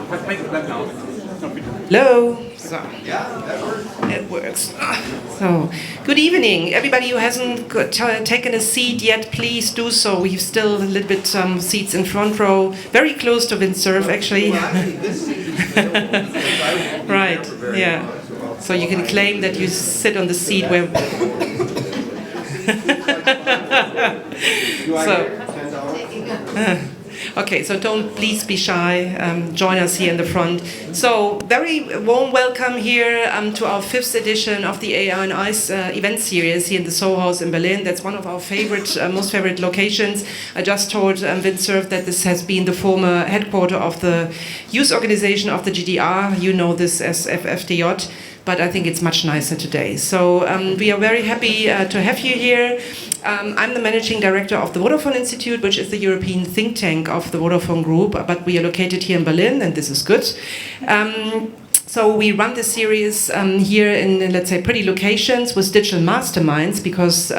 Hello. So, yeah, that works. It works. So, good evening, everybody who hasn't taken a seat yet. Please do so. We've still a little bit seats in front row, very close to Vint Cerf, actually. Right. Yeah. So you can claim that you sit on the seat where. Okay, so please be shy. Join us here in the front. So, very warm welcome here to our 5th edition of the AI&I event series here in the Soho House in Berlin. That's one of our most favorite locations. I just told Vint Cerf that this has been the former headquarters of the youth organization of the GDR. You know this as FFDJ. But I think it's much nicer today. So we are very happy to have you here. I'm the managing director of the Vodafone Institute, which is the European think tank of the Vodafone Group, but we are located here in Berlin, and this is good. So we run this series here in, let's say, pretty locations with digital masterminds, because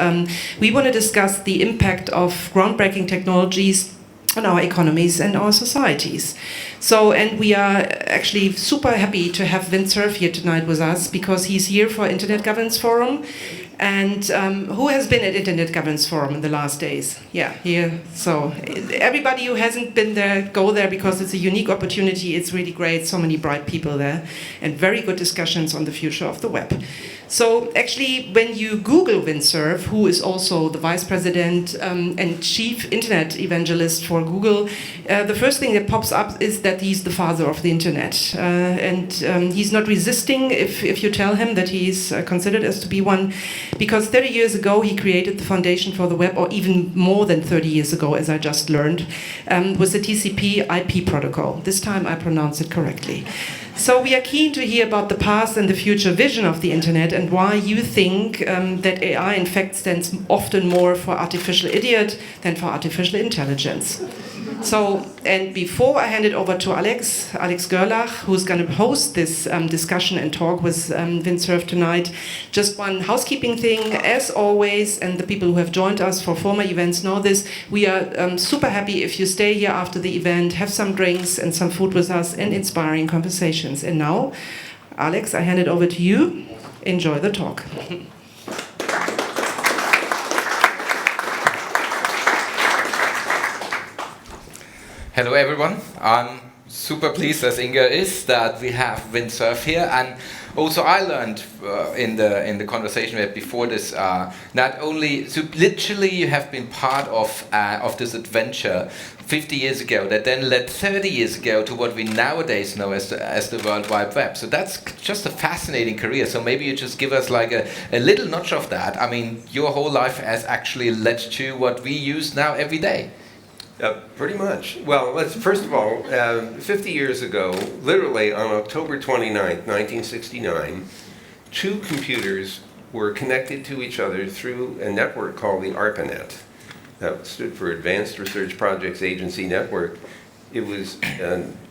we want to discuss the impact of groundbreaking technologies on our economies and our societies. So, and we are actually super happy to have Vint Cerf here tonight with us, because he's here for Internet Governance Forum. And who has been at Internet Governance Forum in the last days? Yeah, here. So everybody who hasn't been there, go there, because it's a unique opportunity. It's really great. So many bright people there, and very good discussions on the future of the web. So actually, when you Google Vint Cerf, who is also the vice president and chief internet evangelist for Google, the first thing that pops up is that he's the father of the internet. And he's not resisting if you tell him that he's considered as to be one, because 30 years ago he created the foundation for the web, or even more than 30 years ago, as I just learned, with the TCP IP protocol. This time I pronounced it correctly. So we are keen to hear about the past and the future vision of the internet, and why you think that AI in fact stands often more for artificial idiot than for artificial intelligence. So, and before I hand it over to Alex Görlach, who's going to host this discussion and talk with Vint Cerf tonight, just one housekeeping thing. As always, and the people who have joined us for former events know this, we are super happy if you stay here after the event, have some drinks and some food with us, and inspiring conversations. And now, Alex, I hand it over to you. Enjoy the talk. Hello everyone, I'm super pleased, as Inga is, that we have Vint Cerf here, and also I learned in the conversation we had before this, not only, so literally you have been part of this adventure 50 years ago that then led 30 years ago to what we nowadays know as the World Wide Web. So that's just a fascinating career. So maybe you just give us like a little notch of that. I mean, your whole life has actually led to what we use now every day. Pretty much. Well, first of all, 50 years ago, literally on October 29th, 1969, 2 computers were connected to each other through a network called the ARPANET. That stood for Advanced Research Projects Agency Network. It was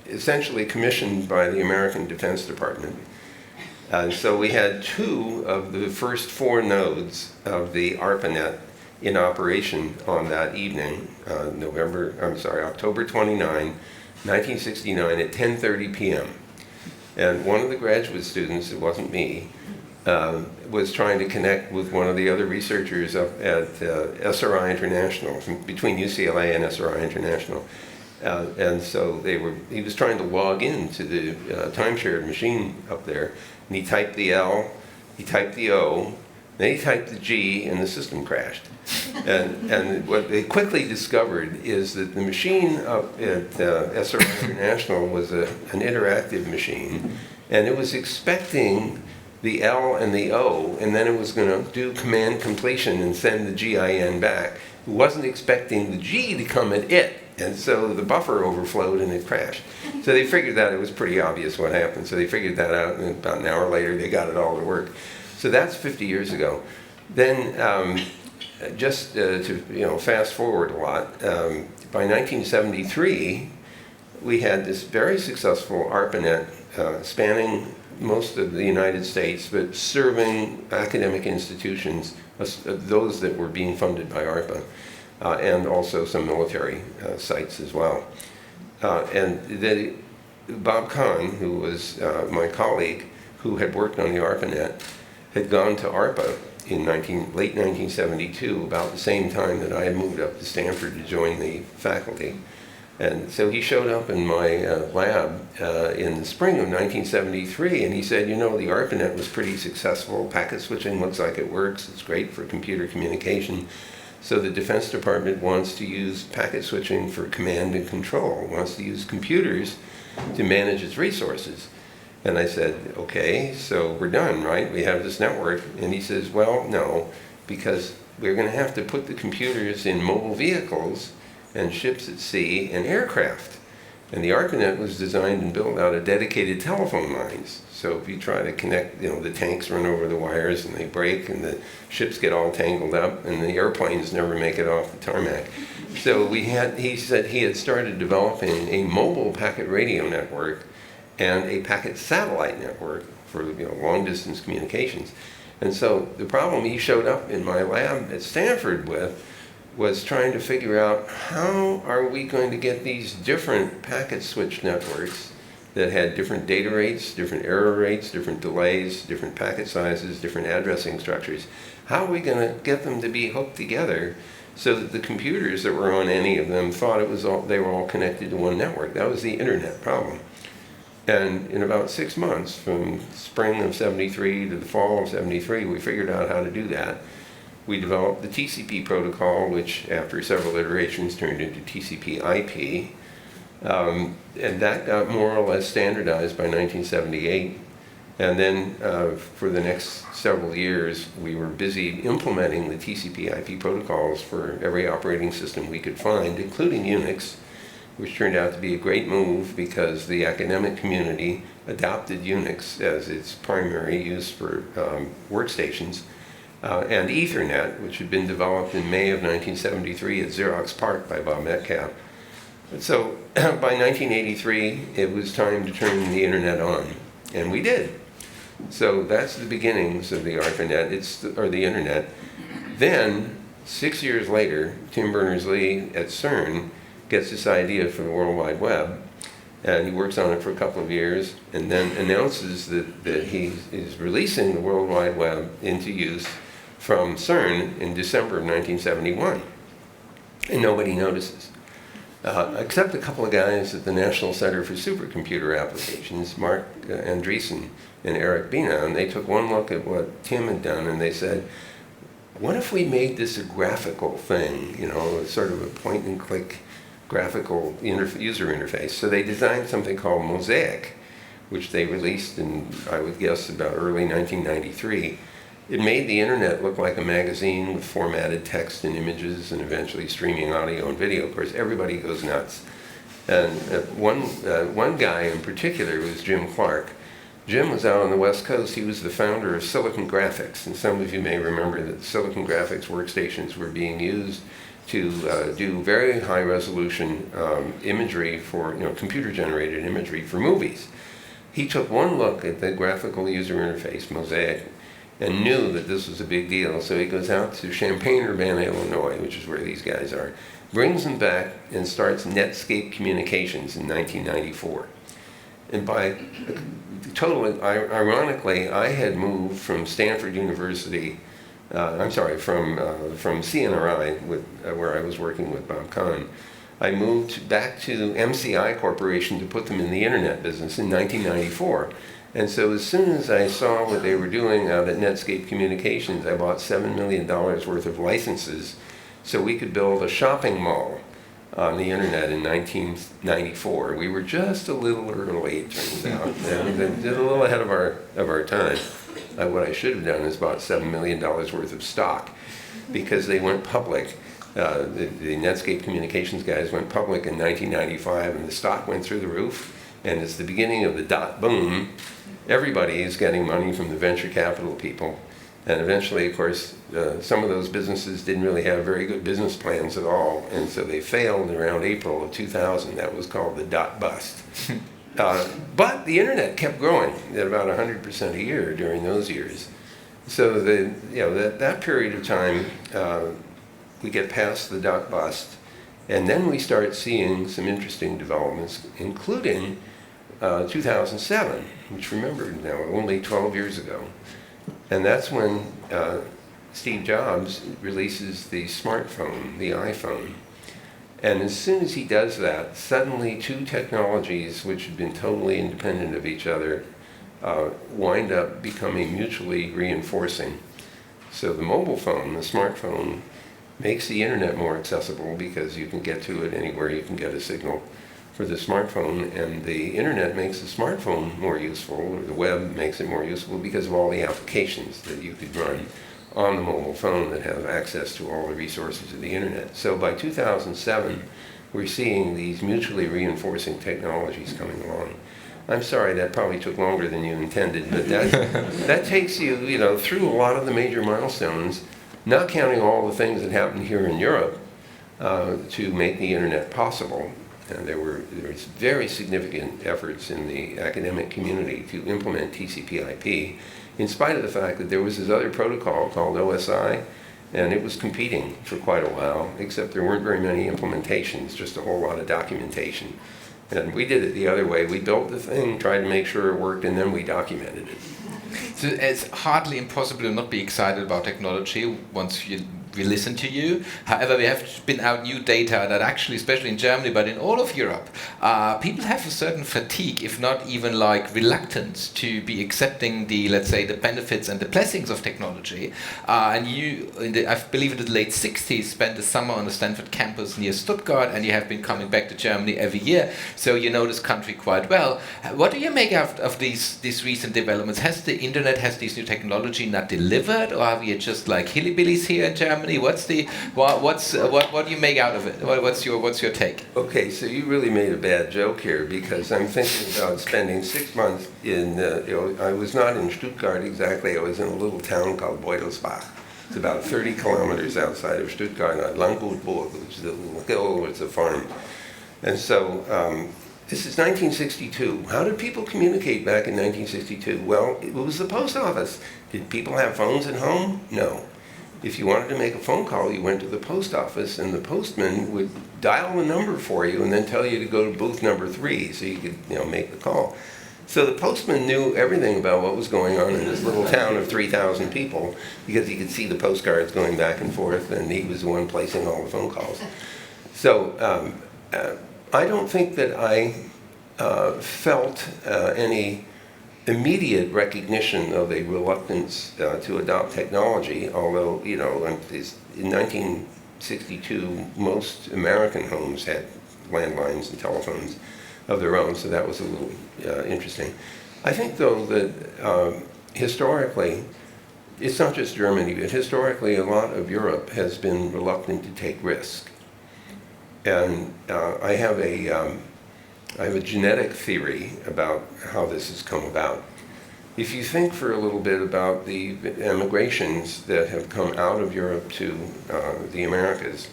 essentially commissioned by the American Defense Department. So we had 2 of the first 4 nodes of the ARPANET in operation on that evening, October 29, 1969 at 10:30 p.m. And one of the graduate students, it wasn't me, was trying to connect with one of the other researchers up at SRI International, between UCLA and SRI International. And so he was trying to log into the time-shared machine up there, and he typed the L, he typed the O, then he typed the G, and the system crashed. And what they quickly discovered is that the machine up at SRI International was an interactive machine, and it was expecting the L and the O, and then it was going to do command completion and send the GIN back. It wasn't expecting the G to come at it, and so the buffer overflowed and it crashed. So they figured that it was pretty obvious what happened. So they figured that out, and about an hour later they got it all to work. So that's 50 years ago. Then just to fast forward a lot, by 1973 we had this very successful ARPANET spanning most of the United States, but serving academic institutions, those that were being funded by ARPA, and also some military sites as well. And Bob Kahn, who was my colleague, who had worked on the ARPANET, had gone to ARPA in late 1972, about the same time that I had moved up to Stanford to join the faculty. And so he showed up in my lab in the spring of 1973, and he said, you know, the ARPANET was pretty successful. Packet switching looks like it works. It's great for computer communication. So the Defense Department wants to use packet switching for command and control, wants to use computers to manage its resources. And I said, okay, so we're done, right? We have this network. And he says, well, no, because we're going to have to put the computers in mobile vehicles and ships at sea and aircraft. And the ARPANET was designed and built out of dedicated telephone lines. So if you try to connect, you know, the tanks run over the wires and they break and the ships get all tangled up and the airplanes never make it off the tarmac. So he said he had started developing a mobile packet radio network and a packet satellite network for, you know, long distance communications. And so the problem he showed up in my lab at Stanford with was trying to figure out how are we going to get these different packet switch networks that had different data rates, different error rates, different delays, different packet sizes, different addressing structures. How are we going to get them to be hooked together so that the computers that were on any of them thought they were all connected to one network? That was the internet problem. And in about 6 months, from spring of 73 to the fall of 73, we figured out how to do that. We developed the TCP protocol, which after several iterations turned into TCP/IP. And that got more or less standardized by 1978. And then for the next several years, we were busy implementing the TCP/IP protocols for every operating system we could find, including UNIX, which turned out to be a great move because the academic community adopted UNIX as its primary use for workstations. And Ethernet, which had been developed in May of 1973 at Xerox PARC by Bob Metcalf. And so by 1983, it was time to turn the internet on, and we did. So that's the beginnings of the ARPANET, or the internet. Then, 6 years later, Tim Berners-Lee at CERN gets this idea for the World Wide Web, and he works on it for a couple of years, and then announces that he is releasing the World Wide Web into use from CERN in December of 1971. And nobody notices. Except a couple of guys at the National Center for Supercomputer Applications, Mark Andreessen and Eric Bina, and they took one look at what Tim had done, and they said, what if we made this a graphical thing, you know, sort of a point-and-click graphical user interface? So they designed something called Mosaic, which they released in, I would guess, about early 1993. It made the internet look like a magazine with formatted text and images and eventually streaming audio and video. Of course, everybody goes nuts. And one guy in particular was Jim Clark. Jim was out on the West Coast. He was the founder of Silicon Graphics. And some of you may remember that Silicon Graphics workstations were being used to do very high resolution imagery for, you know, computer-generated imagery for movies. He took one look at the graphical user interface, Mosaic, and knew that this was a big deal. So he goes out to Champaign-Urbana, Illinois, which is where these guys are, brings them back, and starts Netscape Communications in 1994. And by totally ironically, I had moved from Stanford University, from CNRI, where I was working with Bob Kahn. I moved back to MCI Corporation to put them in the internet business in 1994. And so as soon as I saw what they were doing out at Netscape Communications, I bought $7 million worth of licenses so we could build a shopping mall on the internet in 1994. We were just a little early, it turns out, and a little ahead of our time. What I should have done is bought $7 million worth of stock, because they went public. The Netscape Communications guys went public in 1995, and the stock went through the roof. And it's the beginning of the dot boom. Everybody is getting money from the venture capital people. And eventually, of course, some of those businesses didn't really have very good business plans at all. And so they failed around April of 2000. That was called the dot bust. But the internet kept growing at about 100% a year during those years. So that period of time, we get past the dot bust. And then we start seeing some interesting developments, including 2007, which remember now, only 12 years ago. And that's when Steve Jobs releases the smartphone, the iPhone. And as soon as he does that, suddenly two technologies which had been totally independent of each other wind up becoming mutually reinforcing. So the mobile phone, the smartphone, makes the internet more accessible because you can get to it anywhere you can get a signal for the smartphone, and the internet makes the smartphone more useful, or the web makes it more useful because of all the applications that you could run on the mobile phone that have access to all the resources of the internet. So by 2007, we're seeing these mutually reinforcing technologies coming along. I'm sorry, that probably took longer than you intended, but that takes you, through a lot of the major milestones, not counting all the things that happened here in Europe to make the internet possible. And there was very significant efforts in the academic community to implement TCP/IP, in spite of the fact that there was this other protocol called OSI, and it was competing for quite a while, except there weren't very many implementations, just a whole lot of documentation. And we did it the other way. We built the thing, tried to make sure it worked, and then we documented it. So it's hardly impossible to not be excited about technology once we listen to you. However, we have spin out new data that actually, especially in Germany, but in all of Europe, people have a certain fatigue, if not even like reluctance to be accepting the, let's say, the benefits and the blessings of technology. And you, I believe in the late 60s, spent the summer on the Stanford campus near Stuttgart, and you have been coming back to Germany every year, so you know this country quite well. What do you make out of these recent developments? Has the internet, has this new technology not delivered, or are we just like hillbillies here in Germany? What do you make out of it? What's your take? Okay, so you really made a bad joke here, because I'm thinking about spending 6 months in. I was not in Stuttgart exactly. I was in a little town called Beutelsbach. It's about 30 kilometers outside of Stuttgart, on Langutburg, which is a little hill. It's a farm, and so. This is 1962. How did people communicate back in 1962? Well, it was the post office. Did people have phones at home? No. If you wanted to make a phone call, you went to the post office, and the postman would dial the number for you and then tell you to go to booth number 3 so you could make the call. So the postman knew everything about what was going on in this little town of 3,000 people, because he could see the postcards going back and forth, and he was the one placing all the phone calls. So I don't think that I felt any immediate recognition of a reluctance to adopt technology, although, in 1962, most American homes had landlines and telephones of their own, so that was a little interesting. I think, though, that historically, it's not just Germany, but historically a lot of Europe has been reluctant to take risk. And I have a genetic theory about how this has come about. If you think for a little bit about the emigrations that have come out of Europe to the Americas,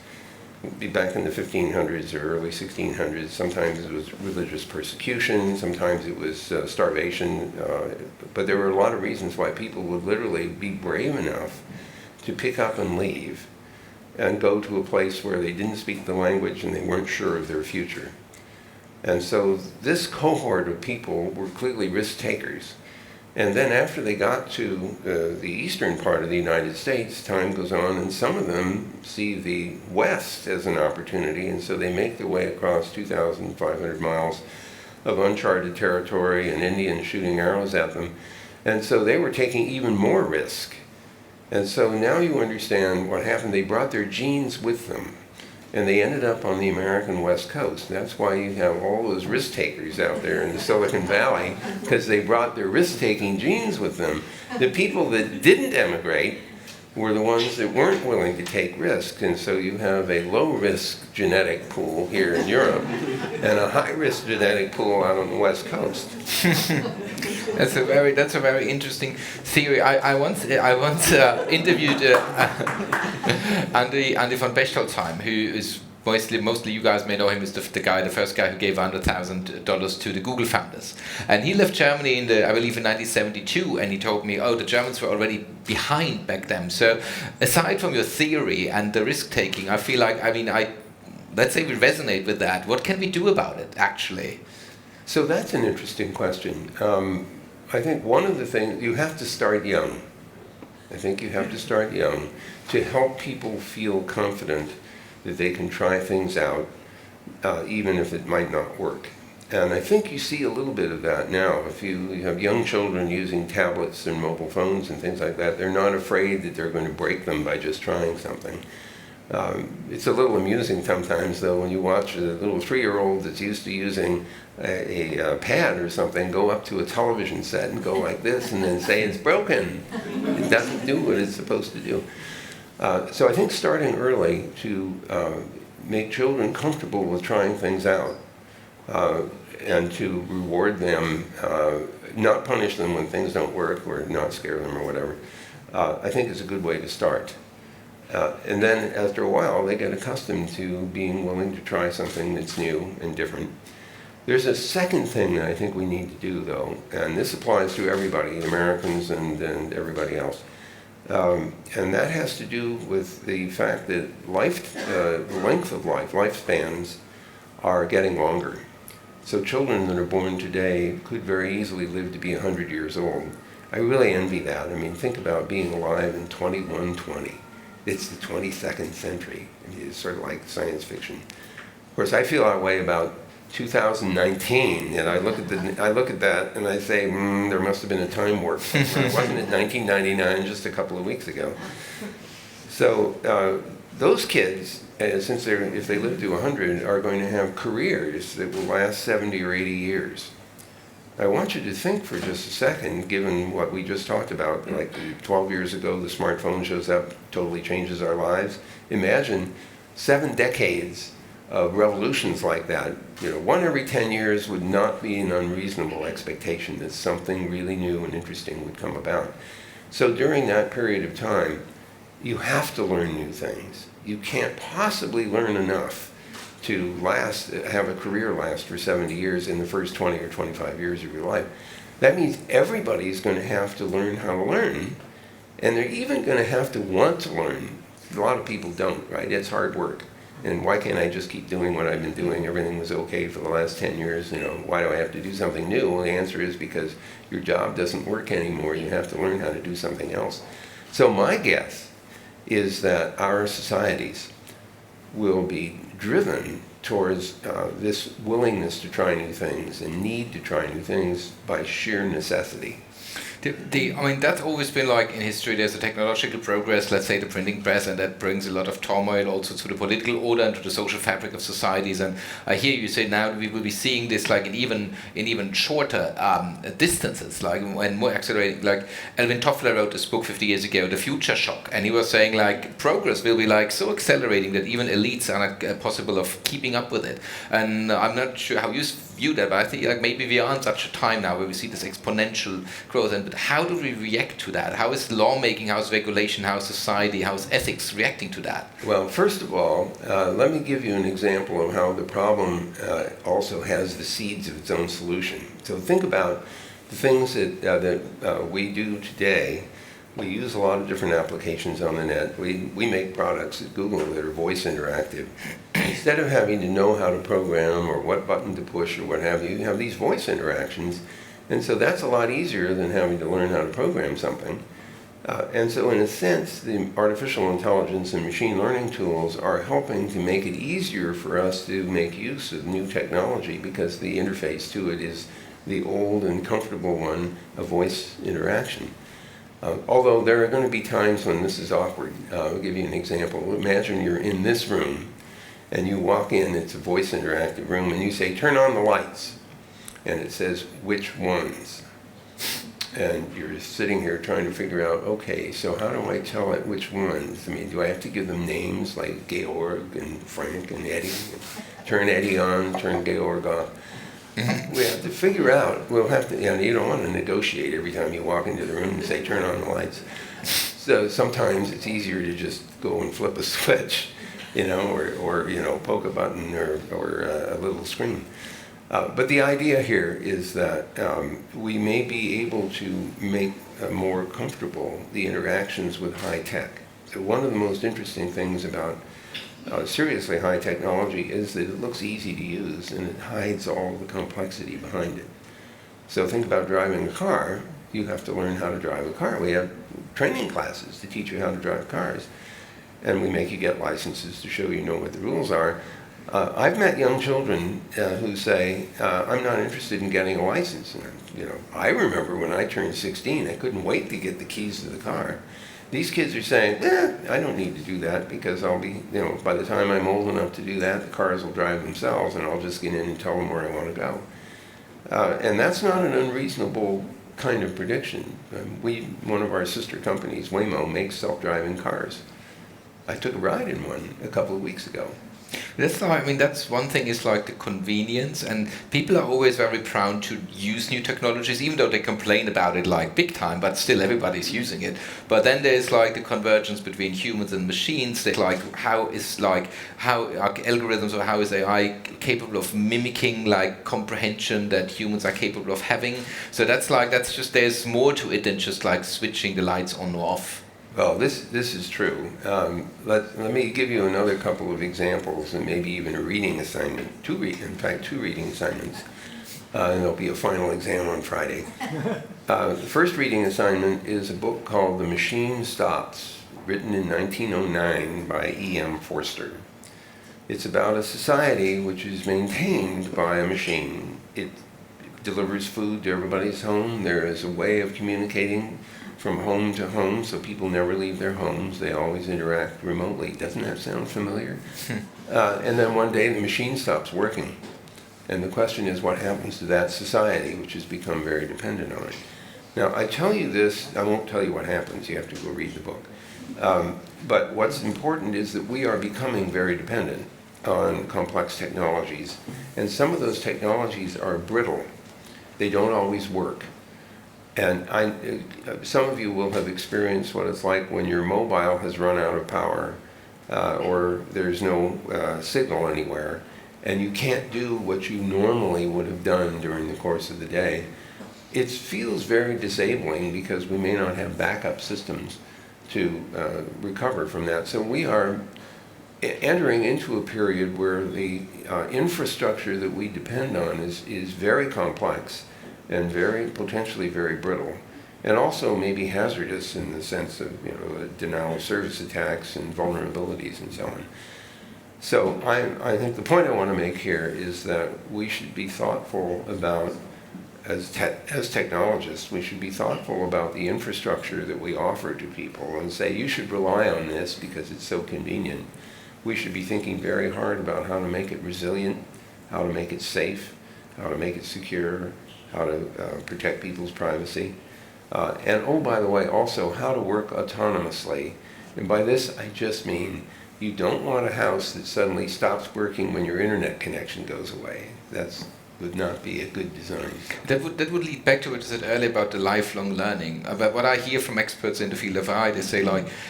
back in the 1500s or early 1600s, sometimes it was religious persecution, sometimes it was starvation, but there were a lot of reasons why people would literally be brave enough to pick up and leave and go to a place where they didn't speak the language and they weren't sure of their future. And so this cohort of people were clearly risk takers. And then after they got to the eastern part of the United States, time goes on, and some of them see the West as an opportunity, and so they make their way across 2,500 miles of uncharted territory and Indians shooting arrows at them. And so they were taking even more risk. And so now you understand what happened. They brought their genes with them, and they ended up on the American West Coast. That's why you have all those risk takers out there in the Silicon Valley, because they brought their risk-taking genes with them. The people that didn't emigrate were the ones that weren't willing to take risks, and so you have a low-risk genetic pool here in Europe and a high-risk genetic pool out on the West Coast. That's a very interesting theory. I once interviewed Andy von Bechtolzheim, who is mostly you guys may know him as the first guy who gave $100,000 to the Google founders. And he left Germany I believe in 1972, and he told me, the Germans were already behind back then. So aside from your theory and the risk-taking, I feel like, let's say we resonate with that. What can we do about it, actually? So that's an interesting question. I think one of the things, you have to start young. I think you have to start young to help people feel confident that they can try things out, even if it might not work. And I think you see a little bit of that now. If you have young children using tablets and mobile phones and things like that, they're not afraid that they're going to break them by just trying something. It's a little amusing sometimes, though, when you watch a little 3-year-old that's used to using a pad or something go up to a television set and go like this and then say it's broken. It doesn't do what it's supposed to do. So I think starting early to make children comfortable with trying things out and to reward them, not punish them when things don't work or not scare them or whatever, I think is a good way to start. And then after a while, they get accustomed to being willing to try something that's new and different. There's a second thing that I think we need to do, though, and this applies to everybody, Americans and everybody else. And that has to do with the fact that the length of life, lifespans, are getting longer. So children that are born today could very easily live to be 100 years old. I really envy that. I mean, think about being alive in 2120. It's the 22nd century. It's sort of like science fiction. Of course, I feel that way about 2019, and I look at that and I say, there must have been a time warp. It wasn't in 1999, just a couple of weeks ago. So those kids, if they live to 100, are going to have careers that will last 70 or 80 years. I want you to think for just a second, given what we just talked about, like 12 years ago, the smartphone shows up, totally changes our lives. Imagine 7 decades of revolutions like that. You know, 1 every 10 years would not be an unreasonable expectation that something really new and interesting would come about. So during that period of time, you have to learn new things. You can't possibly learn enough to have a career last for 70 years in the first 20 or 25 years of your life. That means everybody's going to have to learn how to learn, and they're even going to have to want to learn. A lot of people don't, right? It's hard work. And why can't I just keep doing what I've been doing? Everything was okay for the last 10 years. You know, why do I have to do something new? Well, the answer is because your job doesn't work anymore. You have to learn how to do something else. So my guess is that our societies will be driven towards this willingness to try new things and need to try new things by sheer necessity. I mean, that's always been like in history, there's a technological progress, let's say the printing press, and that brings a lot of turmoil also to the political order and to the social fabric of societies. And I hear you say now we will be seeing this like in even shorter distances, like when more accelerating. Like Alvin Toffler wrote this book 50 years ago, The Future Shock, and he was saying like progress will be like so accelerating that even elites are not possible of keeping up with it. And I'm not sure how you view that, but I think like maybe we are in such a time now where we see this exponential growth. And but how do we react to that? How is lawmaking, how is regulation, how is society, how is ethics reacting to that? Well, first of all, let me give you an example of how the problem also has the seeds of its own solution. So think about the things that we do today. We use a lot of different applications on the net. We make products at Google that are voice interactive. Instead of having to know how to program or what button to push or what have you have these voice interactions. And so that's a lot easier than having to learn how to program something. And so in a sense, the artificial intelligence and machine learning tools are helping to make it easier for us to make use of new technology because the interface to it is the old and comfortable one of voice interaction. Although there are going to be times when this is awkward. I'll give you an example. Imagine you're in this room and you walk in, it's a voice interactive room, and you say, turn on the lights. And it says, which ones? And you're sitting here trying to figure out, okay, so how do I tell it which ones? I mean, do I have to give them names like Georg and Frank and Eddie? Turn Eddie on, turn Georg off. We have to figure out, we'll have to, you don't want to negotiate every time you walk into the room and say, turn on the lights. So sometimes it's easier to just go and flip a switch, or poke a button or a little screen. But the idea here is that we may be able to make more comfortable the interactions with high tech. So one of the most interesting things about seriously high technology is that it looks easy to use and it hides all the complexity behind it. So think about driving a car. You have to learn how to drive a car. We have training classes to teach you how to drive cars. And we make you get licenses to show you know what the rules are. I've met young children who say, I'm not interested in getting a license. And, I remember when I turned 16, I couldn't wait to get the keys to the car. These kids are saying, I don't need to do that because I'll be, by the time I'm old enough to do that, the cars will drive themselves and I'll just get in and tell them where I want to go. And that's not an unreasonable kind of prediction. One of our sister companies, Waymo, makes self-driving cars. I took a ride in one a couple of weeks ago. That's that's one thing is like the convenience, and people are always very proud to use new technologies, even though they complain about it like big time, but still everybody's using it. But then there's like the convergence between humans and machines, that how are algorithms or how is AI capable of mimicking like comprehension that humans are capable of having. So that's just, there's more to it than just like switching the lights on or off. Well, this is true. Let me give you another couple of examples and maybe even a reading assignment. Two reading assignments. And there'll be a final exam on Friday. The first reading assignment is a book called The Machine Stops, written in 1909 by E.M. Forster. It's about a society which is maintained by a machine. It delivers food to everybody's home. There is a way of communicating from home to home, so people never leave their homes. They always interact remotely. Doesn't that sound familiar? And then one day the machine stops working. And the question is, what happens to that society, which has become very dependent on it? Now, I tell you this, I won't tell you what happens. You have to go read the book. But what's important is that we are becoming very dependent on complex technologies. And some of those technologies are brittle. They don't always work. And some of you will have experienced what it's like when your mobile has run out of power or there's no signal anywhere, and you can't do what you normally would have done during the course of the day. It feels very disabling because we may not have backup systems to recover from that. So we are entering into a period where the infrastructure that we depend on is very complex and potentially very brittle, and also maybe hazardous in the sense of denial of service attacks and vulnerabilities and so on. So I think the point I want to make here is that we should be thoughtful about, as technologists, we should be thoughtful about the infrastructure that we offer to people and say, you should rely on this because it's so convenient. We should be thinking very hard about how to make it resilient, how to make it safe, how to make it secure, how to protect people's privacy. And oh, by the way, also how to work autonomously. And by this, I just mean you don't want a house that suddenly stops working when your internet connection goes away. That would not be a good design. That would lead back to what you said earlier about the lifelong learning. But what I hear from experts in the field of AI, they say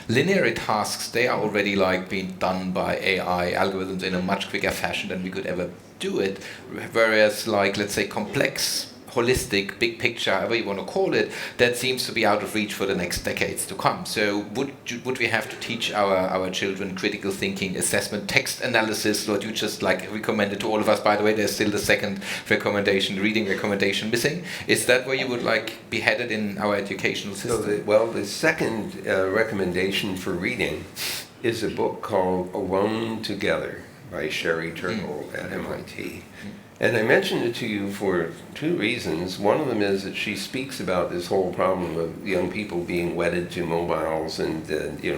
linear tasks, they are already being done by AI algorithms in a much quicker fashion than we could ever do it. Whereas let's say complex, holistic, big picture, however you want to call it, that seems to be out of reach for the next decades to come. So would we have to teach our children critical thinking, assessment, text analysis, what you just recommended to all of us? By the way, there's still the second recommendation, reading recommendation missing. Is that where you would be headed in our educational system? So the second recommendation for reading is a book called Alone Together by Sherry Turkle at MIT. And I mentioned it to you for two reasons. One of them is that she speaks about this whole problem of young people being wedded to mobiles and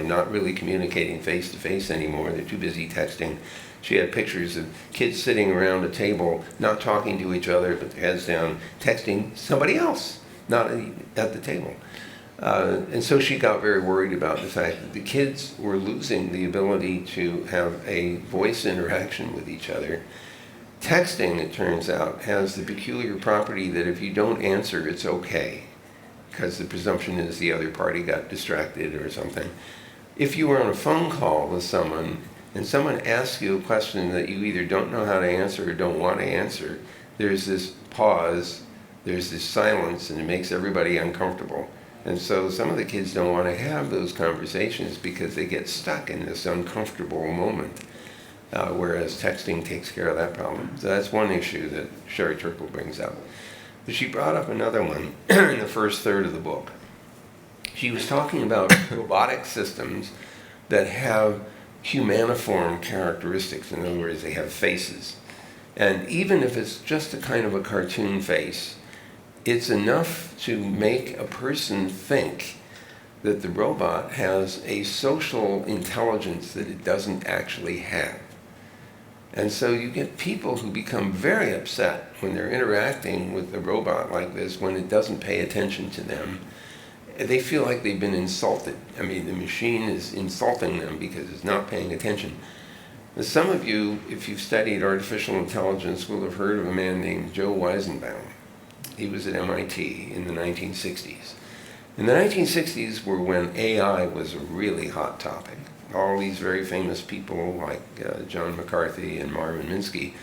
not really communicating face to face anymore. They're too busy texting. She had pictures of kids sitting around a table, not talking to each other, but their heads down, texting somebody else, not at the table. And so she got very worried about the fact that the kids were losing the ability to have a voice interaction with each other. Texting, it turns out, has the peculiar property that if you don't answer, it's okay, because the presumption is the other party got distracted or something. If you were on a phone call with someone and someone asks you a question that you either don't know how to answer or don't want to answer, there's this pause, there's this silence, and it makes everybody uncomfortable. And so some of the kids don't want to have those conversations because they get stuck in this uncomfortable moment. whereas texting takes care of that problem. So that's one issue that Sherry Turkle brings up. But she brought up another one in the first third of the book. She was talking about robotic systems that have humaniform characteristics. In other words, they have faces. And even if it's just a kind of a cartoon face, it's enough to make a person think that the robot has a social intelligence that it doesn't actually have. And so you get people who become very upset when they're interacting with a robot like this when it doesn't pay attention to them. They feel like they've been insulted. I mean, the machine is insulting them because it's not paying attention. Now, some of you, if you've studied artificial intelligence, will have heard of a man named Joe Weizenbaum. He was at MIT in the 1960s. And the 1960s were when AI was a really hot topic. All these very famous people like John McCarthy and Marvin Minsky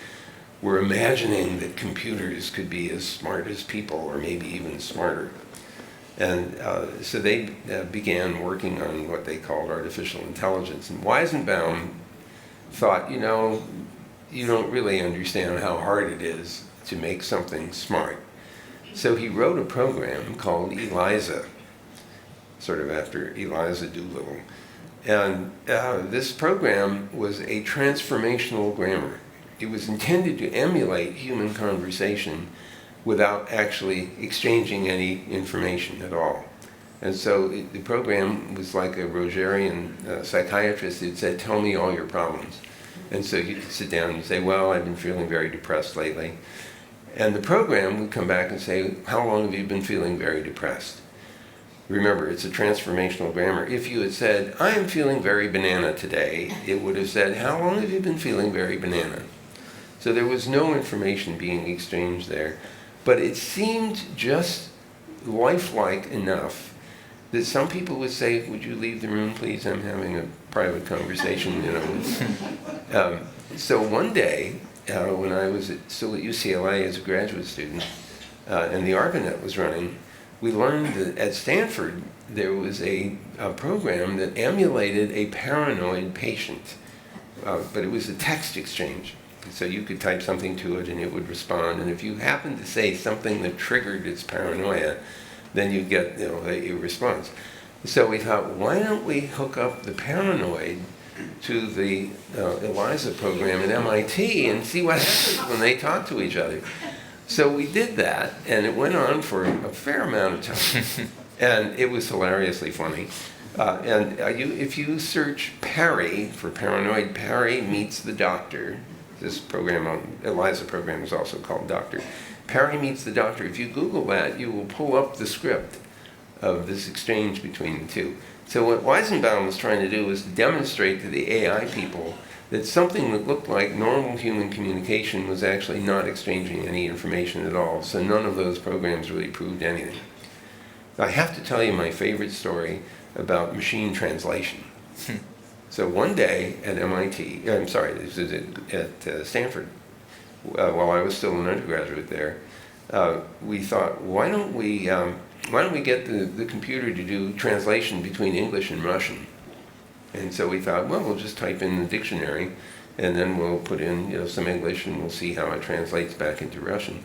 were imagining that computers could be as smart as people, or maybe even smarter. And so they began working on what they called artificial intelligence. And Weizenbaum thought, you know, you don't really understand how hard it is to make something smart. So he wrote a program called ELIZA, sort of after Eliza Doolittle. And this program was a transformational grammar. It was intended to emulate human conversation without actually exchanging any information at all. And so the program was like a Rogerian psychiatrist who'd said, tell me all your problems. And so you could sit down and say, well, I've been feeling very depressed lately. And the program would come back and say, how long have you been feeling very depressed? Remember, it's a transformational grammar. If you had said, I am feeling very banana today, it would have said, how long have you been feeling very banana? So there was no information being exchanged there. But it seemed just lifelike enough that some people would say, would you leave the room, please? I'm having a private conversation, you know. So one day, when I was still at UCLA as a graduate student, and the ARPANET was running, we learned that at Stanford there was a program that emulated a paranoid patient, but it was a text exchange. So you could type something to it and it would respond, and if you happened to say something that triggered its paranoia, then you'd get, you know, a response. So we thought, why don't we hook up the paranoid to the ELIZA program at MIT and see what happens when they talk to each other. So we did that, and it went on for a fair amount of time, and it was hilariously funny. If you search Parry for paranoid, Parry meets the doctor. This program, ELIZA program, is also called Doctor. Parry meets the doctor. If you Google that, you will pull up the script of this exchange between the two. So what Weizenbaum was trying to do was to demonstrate to the AI people that something that looked like normal human communication was actually not exchanging any information at all. So none of those programs really proved anything. I have to tell you my favorite story about machine translation. So one day at MIT, I'm sorry, this was at Stanford, while I was still an undergraduate there, we thought, why don't we get the computer to do translation between English and Russian? And so we thought, well, we'll just type in the dictionary, and then we'll put in, you know, some English, and we'll see how it translates back into Russian.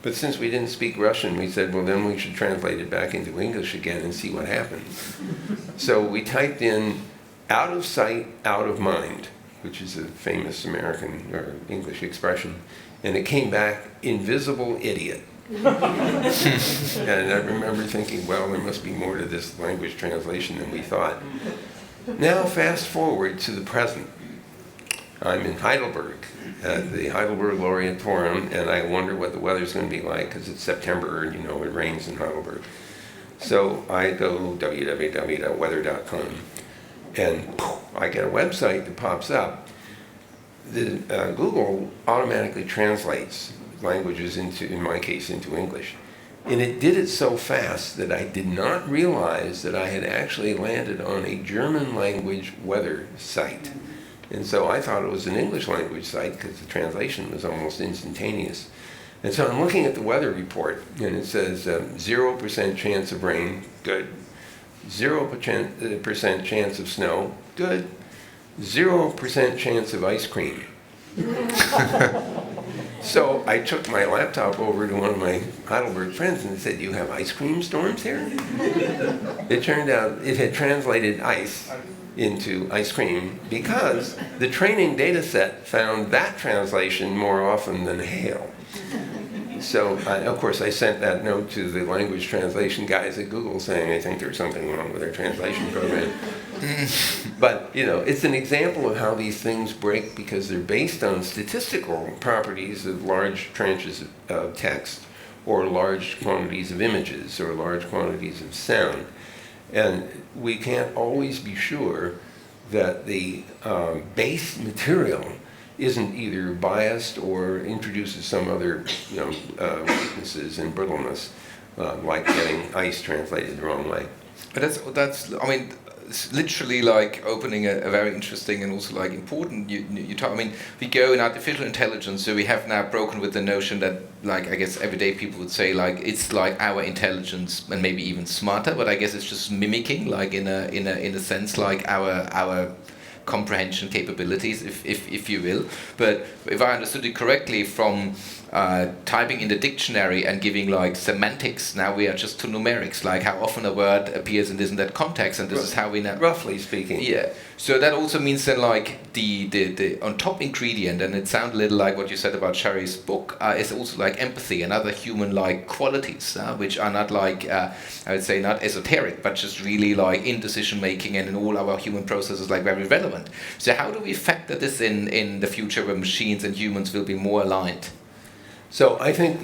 But since we didn't speak Russian, we said, well, then we should translate it back into English again and see what happens. So we typed in out of sight, out of mind, which is a famous American or English expression, and it came back, invisible idiot. And I remember thinking, well, there must be more to this language translation than we thought. Now fast forward to the present. I'm in Heidelberg at the Heidelberg Laureate Forum, and I wonder what the weather's going to be like because it's September and, you know, it rains in Heidelberg. So I go www.weather.com, and poof, I get a website that pops up. Google automatically translates languages into, in my case, into English. And it did it so fast that I did not realize that I had actually landed on a German language weather site. And so I thought it was an English language site because the translation was almost instantaneous. And so I'm looking at the weather report, and it says 0% chance of rain, good. 0% chance of snow, good. 0% chance of ice cream. So I took my laptop over to one of my Heidelberg friends and said, "You have ice cream storms here?" It turned out it had translated ice into ice cream because the training data set found that translation more often than hail. So, of course, I sent that note to the language translation guys at Google saying, I think there's something wrong with their translation program. But, you know, it's an example of how these things break because they're based on statistical properties of large tranches of text or large quantities of images or large quantities of sound. And we can't always be sure that the base material isn't either biased or introduces some other, weaknesses and brittleness, like getting ice translated the wrong way. But that's I mean, it's literally like opening a very interesting and also like important. You talk. I mean, we go in artificial intelligence, so we have now broken with the notion that, like, I guess everyday people would say like it's like our intelligence and maybe even smarter, but I guess it's just mimicking, like in a sense, like our comprehension capabilities, if you will. But if I understood it correctly, from typing in the dictionary and giving like semantics, now we are just to numerics, like how often a word appears in this and that context, and this is how we know. Roughly speaking. Yeah. So that also means that like the on top ingredient, and it sounds a little like what you said about Sherry's book, is also like empathy and other human-like qualities, which are not like I would say not esoteric, but just really like in decision making and in all our human processes, like very relevant. So how do we factor this in the future where machines and humans will be more aligned? So I think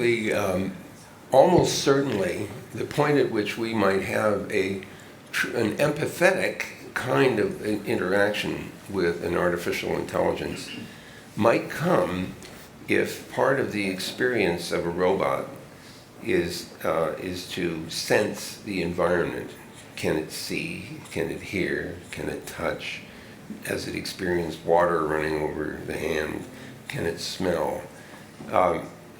almost certainly the point at which we might have an empathetic kind of interaction with an artificial intelligence might come if part of the experience of a robot is to sense the environment. Can it see? Can it hear? Can it touch? Has it experienced water running over the hand? Can it smell?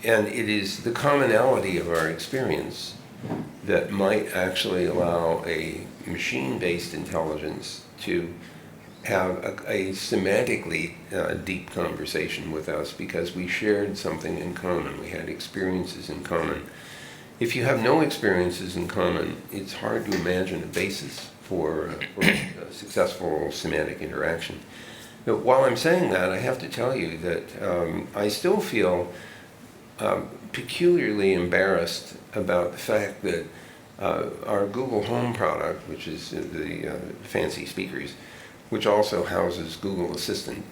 And it is the commonality of our experience that might actually allow a machine-based intelligence to have a semantically deep conversation with us because we shared something in common. We had experiences in common. If you have no experiences in common, it's hard to imagine a basis for a successful semantic interaction. But while I'm saying that, I have to tell you that I still feel peculiarly embarrassed about the fact that our Google Home product, which is the fancy speakers, which also houses Google Assistant,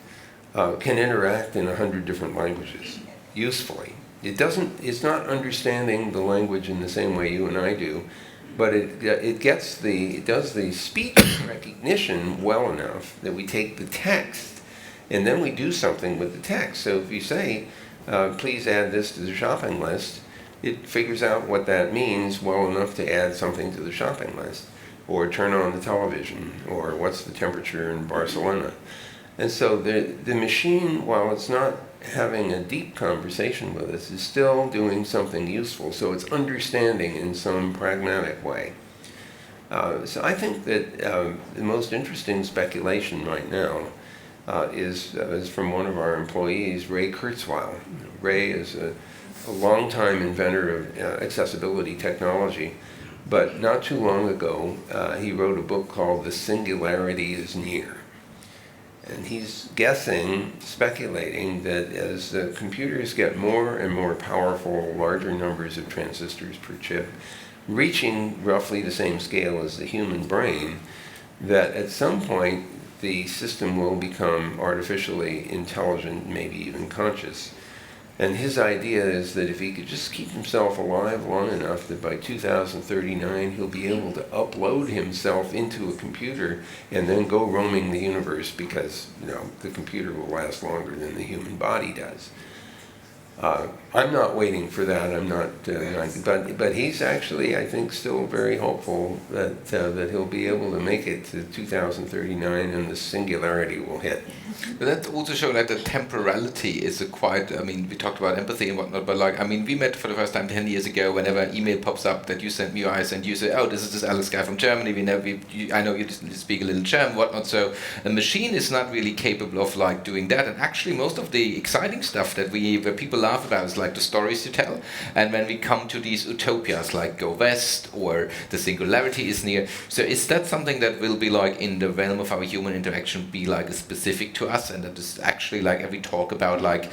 can interact in 100 different languages usefully. It's not understanding the language in the same way you and I do, but it does the speech recognition well enough that we take the text and then we do something with the text. So if you say, please add this to the shopping list, it figures out what that means well enough to add something to the shopping list, or turn on the television, or what's the temperature in Barcelona. And so the machine, while it's not having a deep conversation with us, is still doing something useful. So it's understanding in some pragmatic way. So I think that the most interesting speculation right now is from one of our employees, Ray Kurzweil. Ray is a longtime inventor of accessibility technology, but not too long ago he wrote a book called The Singularity is Near. And he's guessing, speculating, that as the computers get more and more powerful, larger numbers of transistors per chip, reaching roughly the same scale as the human brain, that at some point the system will become artificially intelligent, maybe even conscious. And his idea is that if he could just keep himself alive long enough that by 2039 he'll be able to upload himself into a computer and then go roaming the universe because, the computer will last longer than the human body does. I'm not waiting for that. I'm not, but he's actually, I think, still very hopeful that that he'll be able to make it to 2039 and the singularity will hit. But that also shows that the temporality is a quite, I mean, we talked about empathy and whatnot, but like, I mean, we met for the first time 10 years ago. Whenever an email pops up that you sent me or I send you, say, oh, this is this Alex guy from Germany, I know you speak a little German, whatnot, so a machine is not really capable of like doing that. And actually most of the exciting stuff that where people laugh about is like the stories you tell. And when we come to these utopias like Go West or the singularity is near, so is that something that will be like in the realm of our human interaction, be like specific to us, and that is actually like every talk about like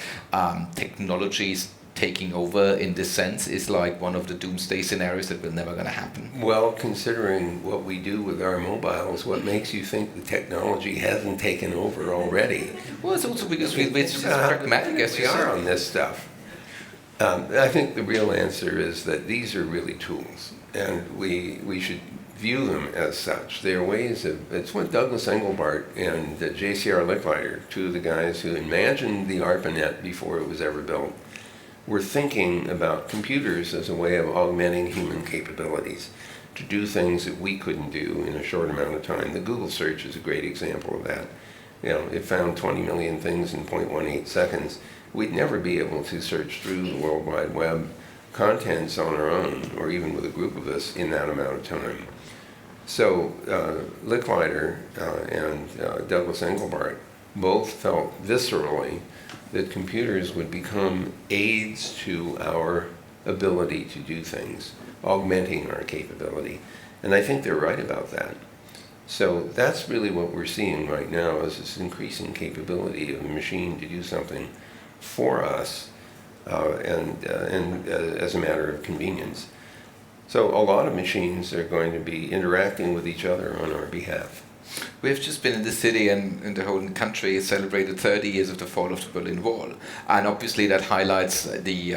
technologies taking over in this sense is like one of the doomsday scenarios that will never going to happen? Well, considering what we do with our mobiles, what makes you think the technology hasn't taken over already? Well, it's also because we're just pragmatic as we are on this stuff. I think the real answer is that these are really tools, and we should view them as such. They are ways of, it's what Douglas Engelbart and J.C.R. Licklider, two of the guys who imagined the ARPANET before it was ever built, were thinking about computers as a way of augmenting human capabilities to do things that we couldn't do in a short amount of time. The Google search is a great example of that. You know, it found 20 million things in 0.18 seconds. We'd never be able to search through the World Wide Web contents on our own, or even with a group of us, in that amount of time. So Licklider and Douglas Engelbart both felt viscerally that computers would become aids to our ability to do things, augmenting our capability. And I think they're right about that. So that's really what we're seeing right now, is this increasing capability of a machine to do something for us, and as a matter of convenience. So a lot of machines are going to be interacting with each other on our behalf. We've just been in the city and in the whole country celebrated 30 years of the fall of the Berlin Wall, and obviously that highlights the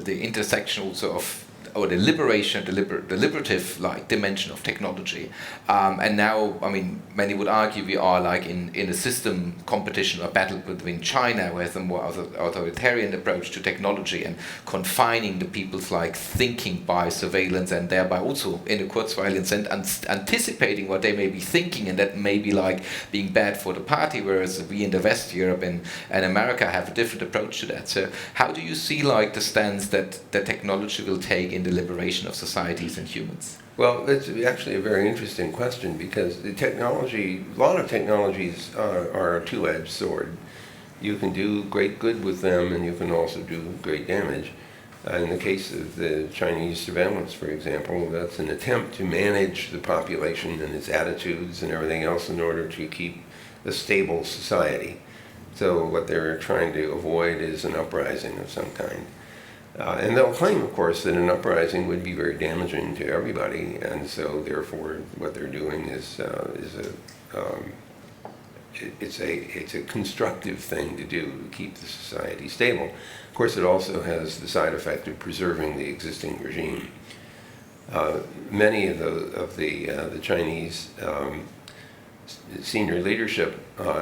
intersection also of, or the liberation, the liberative like dimension of technology. And now, I mean, many would argue we are like in a system competition or battle between China, who has a more authoritarian approach to technology and confining the people's like thinking by surveillance, and thereby also in a Kurzweilian sense anticipating what they may be thinking, and that may be like being bad for the party, whereas we in the West, Europe and America have a different approach to that. So how do you see like the stance that the technology will take in the liberation of societies and humans? Well, that's actually a very interesting question, because the technology, a lot of technologies are a two-edged sword. You can do great good with them, and you can also do great damage. In the case of the Chinese surveillance, for example, that's an attempt to manage the population and its attitudes and everything else in order to keep a stable society. So what they're trying to avoid is an uprising of some kind. And they'll claim, of course, that an uprising would be very damaging to everybody, and so therefore what they're doing is it's a constructive thing to do to keep the society stable. Of course, it also has the side effect of preserving the existing regime. Many of the Chinese senior leadership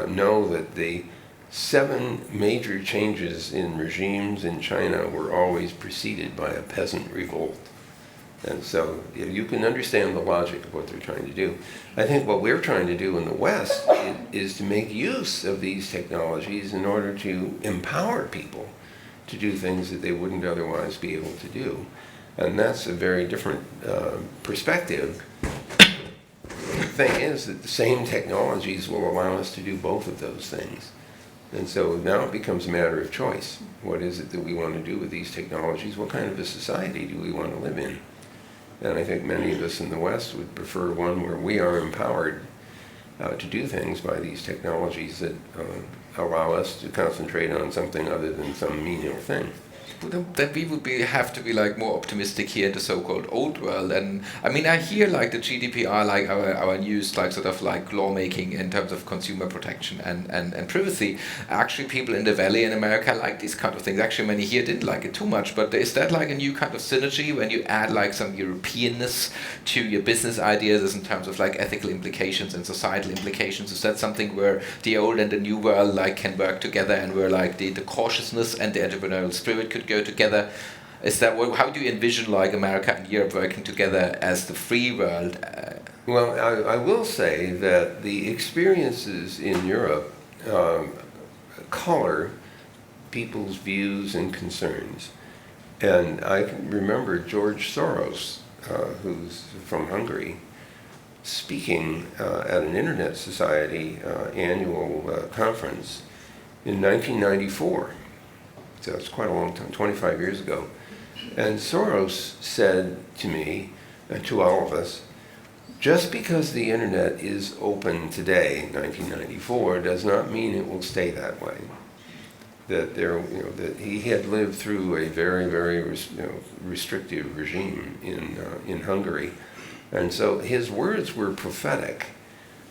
know that the 7 major changes in regimes in China were always preceded by a peasant revolt. And so you can understand the logic of what they're trying to do. I think what we're trying to do in the West is to make use of these technologies in order to empower people to do things that they wouldn't otherwise be able to do. And that's a very different perspective. The thing is that the same technologies will allow us to do both of those things. And so now it becomes a matter of choice. What is it that we want to do with these technologies? What kind of a society do we want to live in? And I think many of us in the West would prefer one where we are empowered to do things by these technologies that allow us to concentrate on something other than some menial thing. then we would have to be like more optimistic here in the so-called old world. And I mean, I hear like the GDPR, like our news, like sort of like lawmaking in terms of consumer protection and privacy. Actually, people in the Valley in America like these kind of things. Actually, many here didn't like it too much. But is that like a new kind of synergy when you add like some Europeanness to your business ideas in terms of like ethical implications and societal implications? Is that something where the old and the new world like can work together, and where like the cautiousness and the entrepreneurial spirit could go together? Is that how do you envision like America and Europe working together as the free world? Well, I will say that the experiences in Europe color people's views and concerns. And I can remember George Soros, who's from Hungary, speaking at an Internet Society annual conference in 1994. So it's quite a long time, 25 years ago. And Soros said to me, and to all of us, just because the Internet is open today, in 1994, does not mean it will stay that way. That that he had lived through a very, very restrictive regime in Hungary, and so his words were prophetic,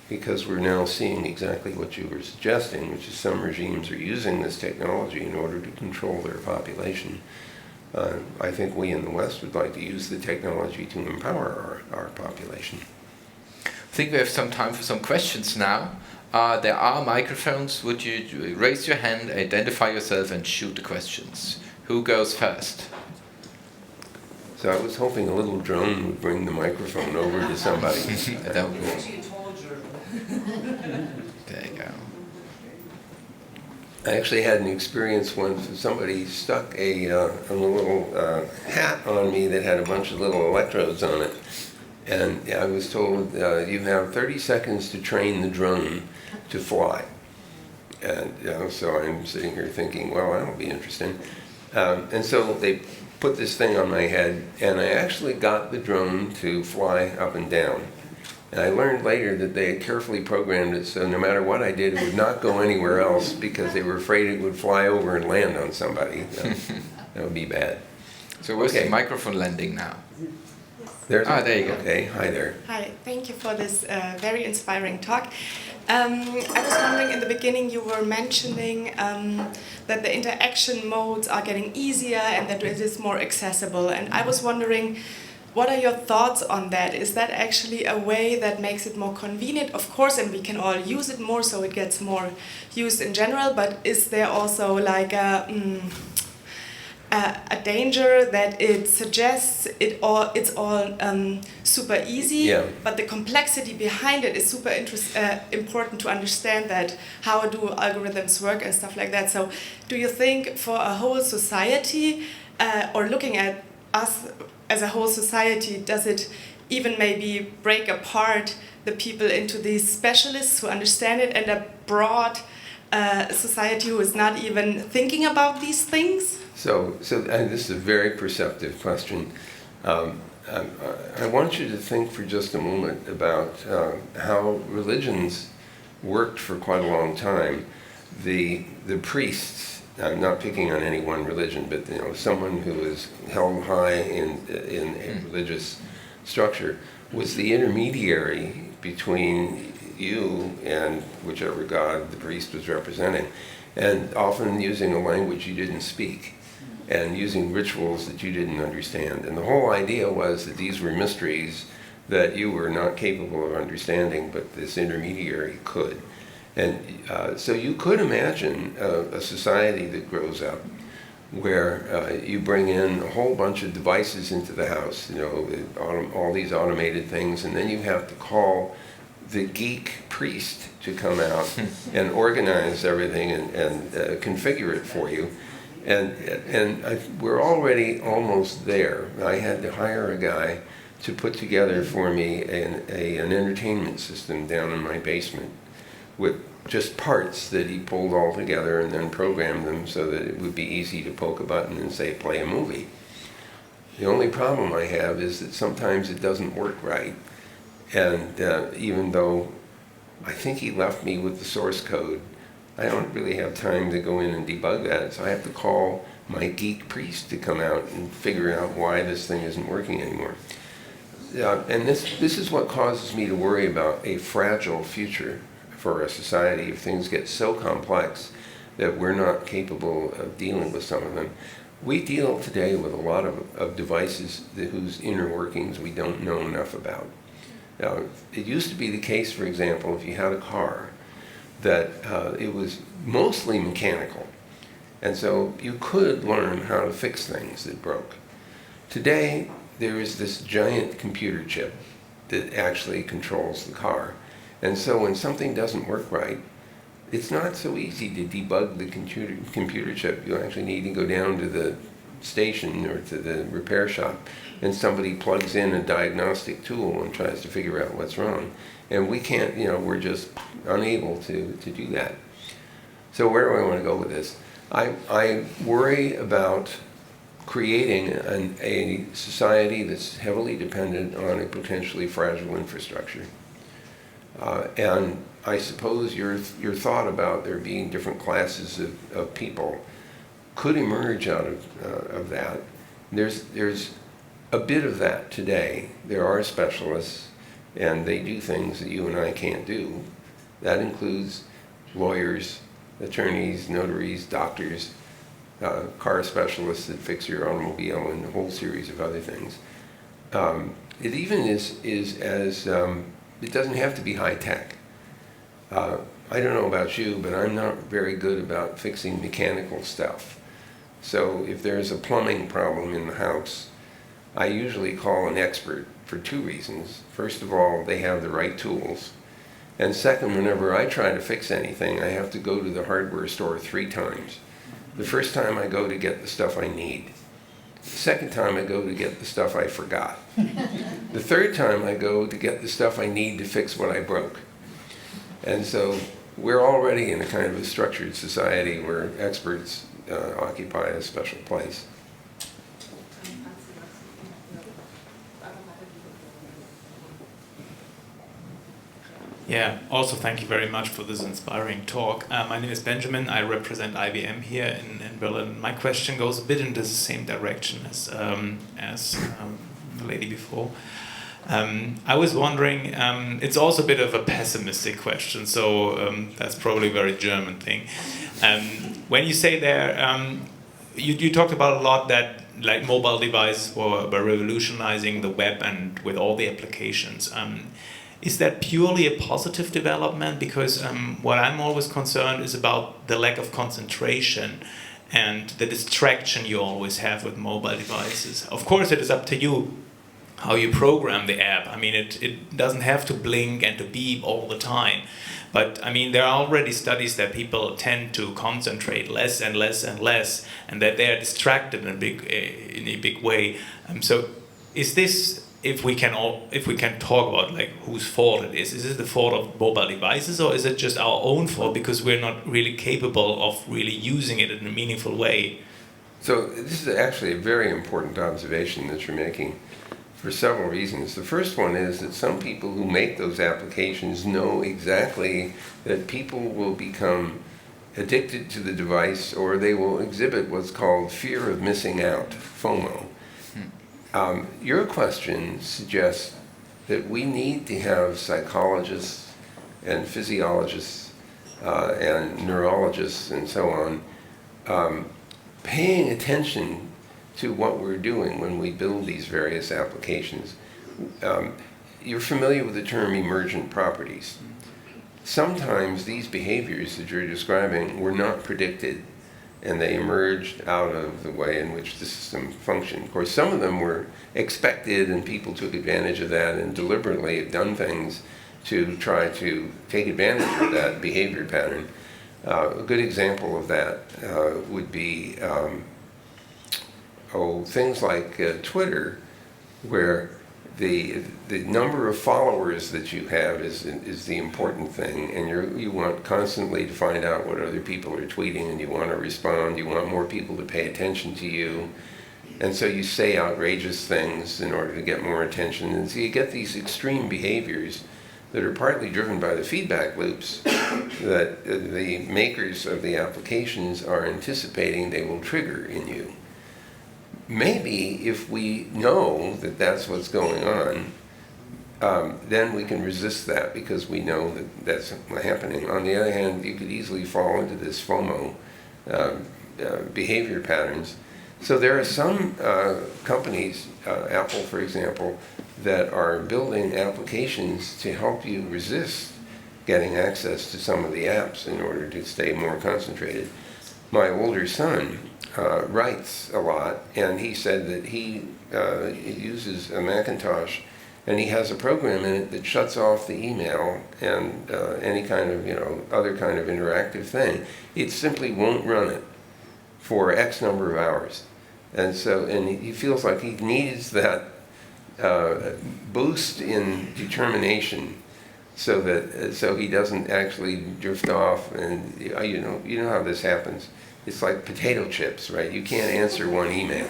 because we're now seeing exactly what you were suggesting, which is some regimes are using this technology in order to control their population. I think we in the West would like to use the technology to empower our population. I think we have some time for some questions now. There are microphones. Would you raise your hand, identify yourself, and shoot the questions? Who goes first? So I was hoping a little drone would bring the microphone over to somebody. That would be there you go. I actually had an experience once. Somebody stuck a little hat on me that had a bunch of little electrodes on it. And I was told, you have 30 seconds to train the drone to fly. And so I'm sitting here thinking, well, that'll be interesting. And so they put this thing on my head, and I actually got the drone to fly up and down. And I learned later that they had carefully programmed it so no matter what I did, it would not go anywhere else, because they were afraid it would fly over and land on somebody. That would be bad. So where's the microphone landing now? There you go. Okay, hi there. Hi, thank you for this very inspiring talk. I was wondering, in the beginning you were mentioning that the interaction modes are getting easier and that it is more accessible. And I was wondering, what are your thoughts on that? Is that actually a way that makes it more convenient? Of course, and we can all use it more, so it gets more used in general, but is there also like a danger that it suggests it's all super easy, but the complexity behind it is super important to understand that how do algorithms work and stuff like that. So do you think for a whole society, or looking at us as a whole society, does it even maybe break apart the people into these specialists who understand it and a broad society who is not even thinking about these things? So and this is a very perceptive question. I want you to think for just a moment about how religions worked for quite a long time. The priests, I'm not picking on any one religion, but someone who is held high in a religious structure was the intermediary between you and whichever god the priest was representing, and often using a language you didn't speak, and using rituals that you didn't understand. And the whole idea was that these were mysteries that you were not capable of understanding, but this intermediary could. And so you could imagine a society that grows up where you bring in a whole bunch of devices into the house, all these automated things, and then you have to call the geek priest to come out and organize everything and configure it for you. And we're already almost there. I had to hire a guy to put together for me an entertainment system down in my basement with just parts that he pulled all together and then programmed them so that it would be easy to poke a button and say, play a movie. The only problem I have is that sometimes it doesn't work right. And even though I think he left me with the source code, I don't really have time to go in and debug that, so I have to call my geek priest to come out and figure out why this thing isn't working anymore. And this is what causes me to worry about a fragile future for our society if things get so complex that we're not capable of dealing with some of them. We deal today with a lot of devices whose inner workings we don't know enough about. Now, it used to be the case, for example, if you had a car, that it was mostly mechanical. And so you could learn how to fix things that broke. Today, there is this giant computer chip that actually controls the car. And so when something doesn't work right, it's not so easy to debug the computer chip. You actually need to go down to the station or to the repair shop, and somebody plugs in a diagnostic tool and tries to figure out what's wrong. And we can't, we're just unable to do that. So where do I want to go with this? I worry about creating a society that's heavily dependent on a potentially fragile infrastructure. And I suppose your thought about there being different classes of people could emerge out of that. There's a bit of that today. There are specialists, and they do things that you and I can't do. That includes lawyers, attorneys, notaries, doctors, car specialists that fix your automobile, and a whole series of other things. It even is as, it doesn't have to be high tech. I don't know about you, but I'm not very good about fixing mechanical stuff. So if there's a plumbing problem in the house, I usually call an expert for two reasons. First of all, they have the right tools. And second, whenever I try to fix anything, I have to go to the hardware store 3 times. The first time I go to get the stuff I need. The second time I go to get the stuff I forgot. The third time I go to get the stuff I need to fix what I broke. And so we're already in a kind of a structured society where experts occupy a special place. Yeah, also thank you very much for this inspiring talk. My name is Benjamin. I represent IBM here in Berlin. My question goes a bit into the same direction as the lady before. I was wondering, it's also a bit of a pessimistic question, so that's probably a very German thing. When you say there, you talked about a lot that like mobile devices were revolutionizing the web and with all the applications. Is that purely a positive development? Because what I'm always concerned is about the lack of concentration and the distraction you always have with mobile devices. Of course, it is up to you how you program the app. I mean, it doesn't have to blink and to beep all the time. But I mean, there are already studies that people tend to concentrate less and less and less, and that they are distracted in a big way. So, is this? If we can talk about like whose fault it is it the fault of mobile devices, or is it just our own fault because we're not really capable of really using it in a meaningful way? So this is actually a very important observation that you're making for several reasons. The first one is that some people who make those applications know exactly that people will become addicted to the device, or they will exhibit what's called fear of missing out, FOMO. Your question suggests that we need to have psychologists and physiologists and neurologists and so on paying attention to what we're doing when we build these various applications. You're familiar with the term emergent properties. Sometimes these behaviors that you're describing were not predicted, and they emerged out of the way in which the system functioned. Of course, some of them were expected, and people took advantage of that and deliberately have done things to try to take advantage of that behavior pattern. A good example of that would be things like Twitter, where the number of followers that you have is the important thing, and you want constantly to find out what other people are tweeting, and you want to respond. You want more people to pay attention to you, and so you say outrageous things in order to get more attention, and so you get these extreme behaviors that are partly driven by the feedback loops that the makers of the applications are anticipating they will trigger in you. Maybe if we know that that's what's going on, then we can resist that because we know that that's happening. On the other hand, you could easily fall into this FOMO behavior patterns. So there are some companies, Apple for example, that are building applications to help you resist getting access to some of the apps in order to stay more concentrated. My older son writes a lot, and he said that he uses a Macintosh, and he has a program in it that shuts off the email and any kind of, other kind of interactive thing. It simply won't run it for X number of hours. And so, and he feels like he needs that boost in determination so that he doesn't actually drift off. And you know how this happens. It's like potato chips, right? You can't answer one email.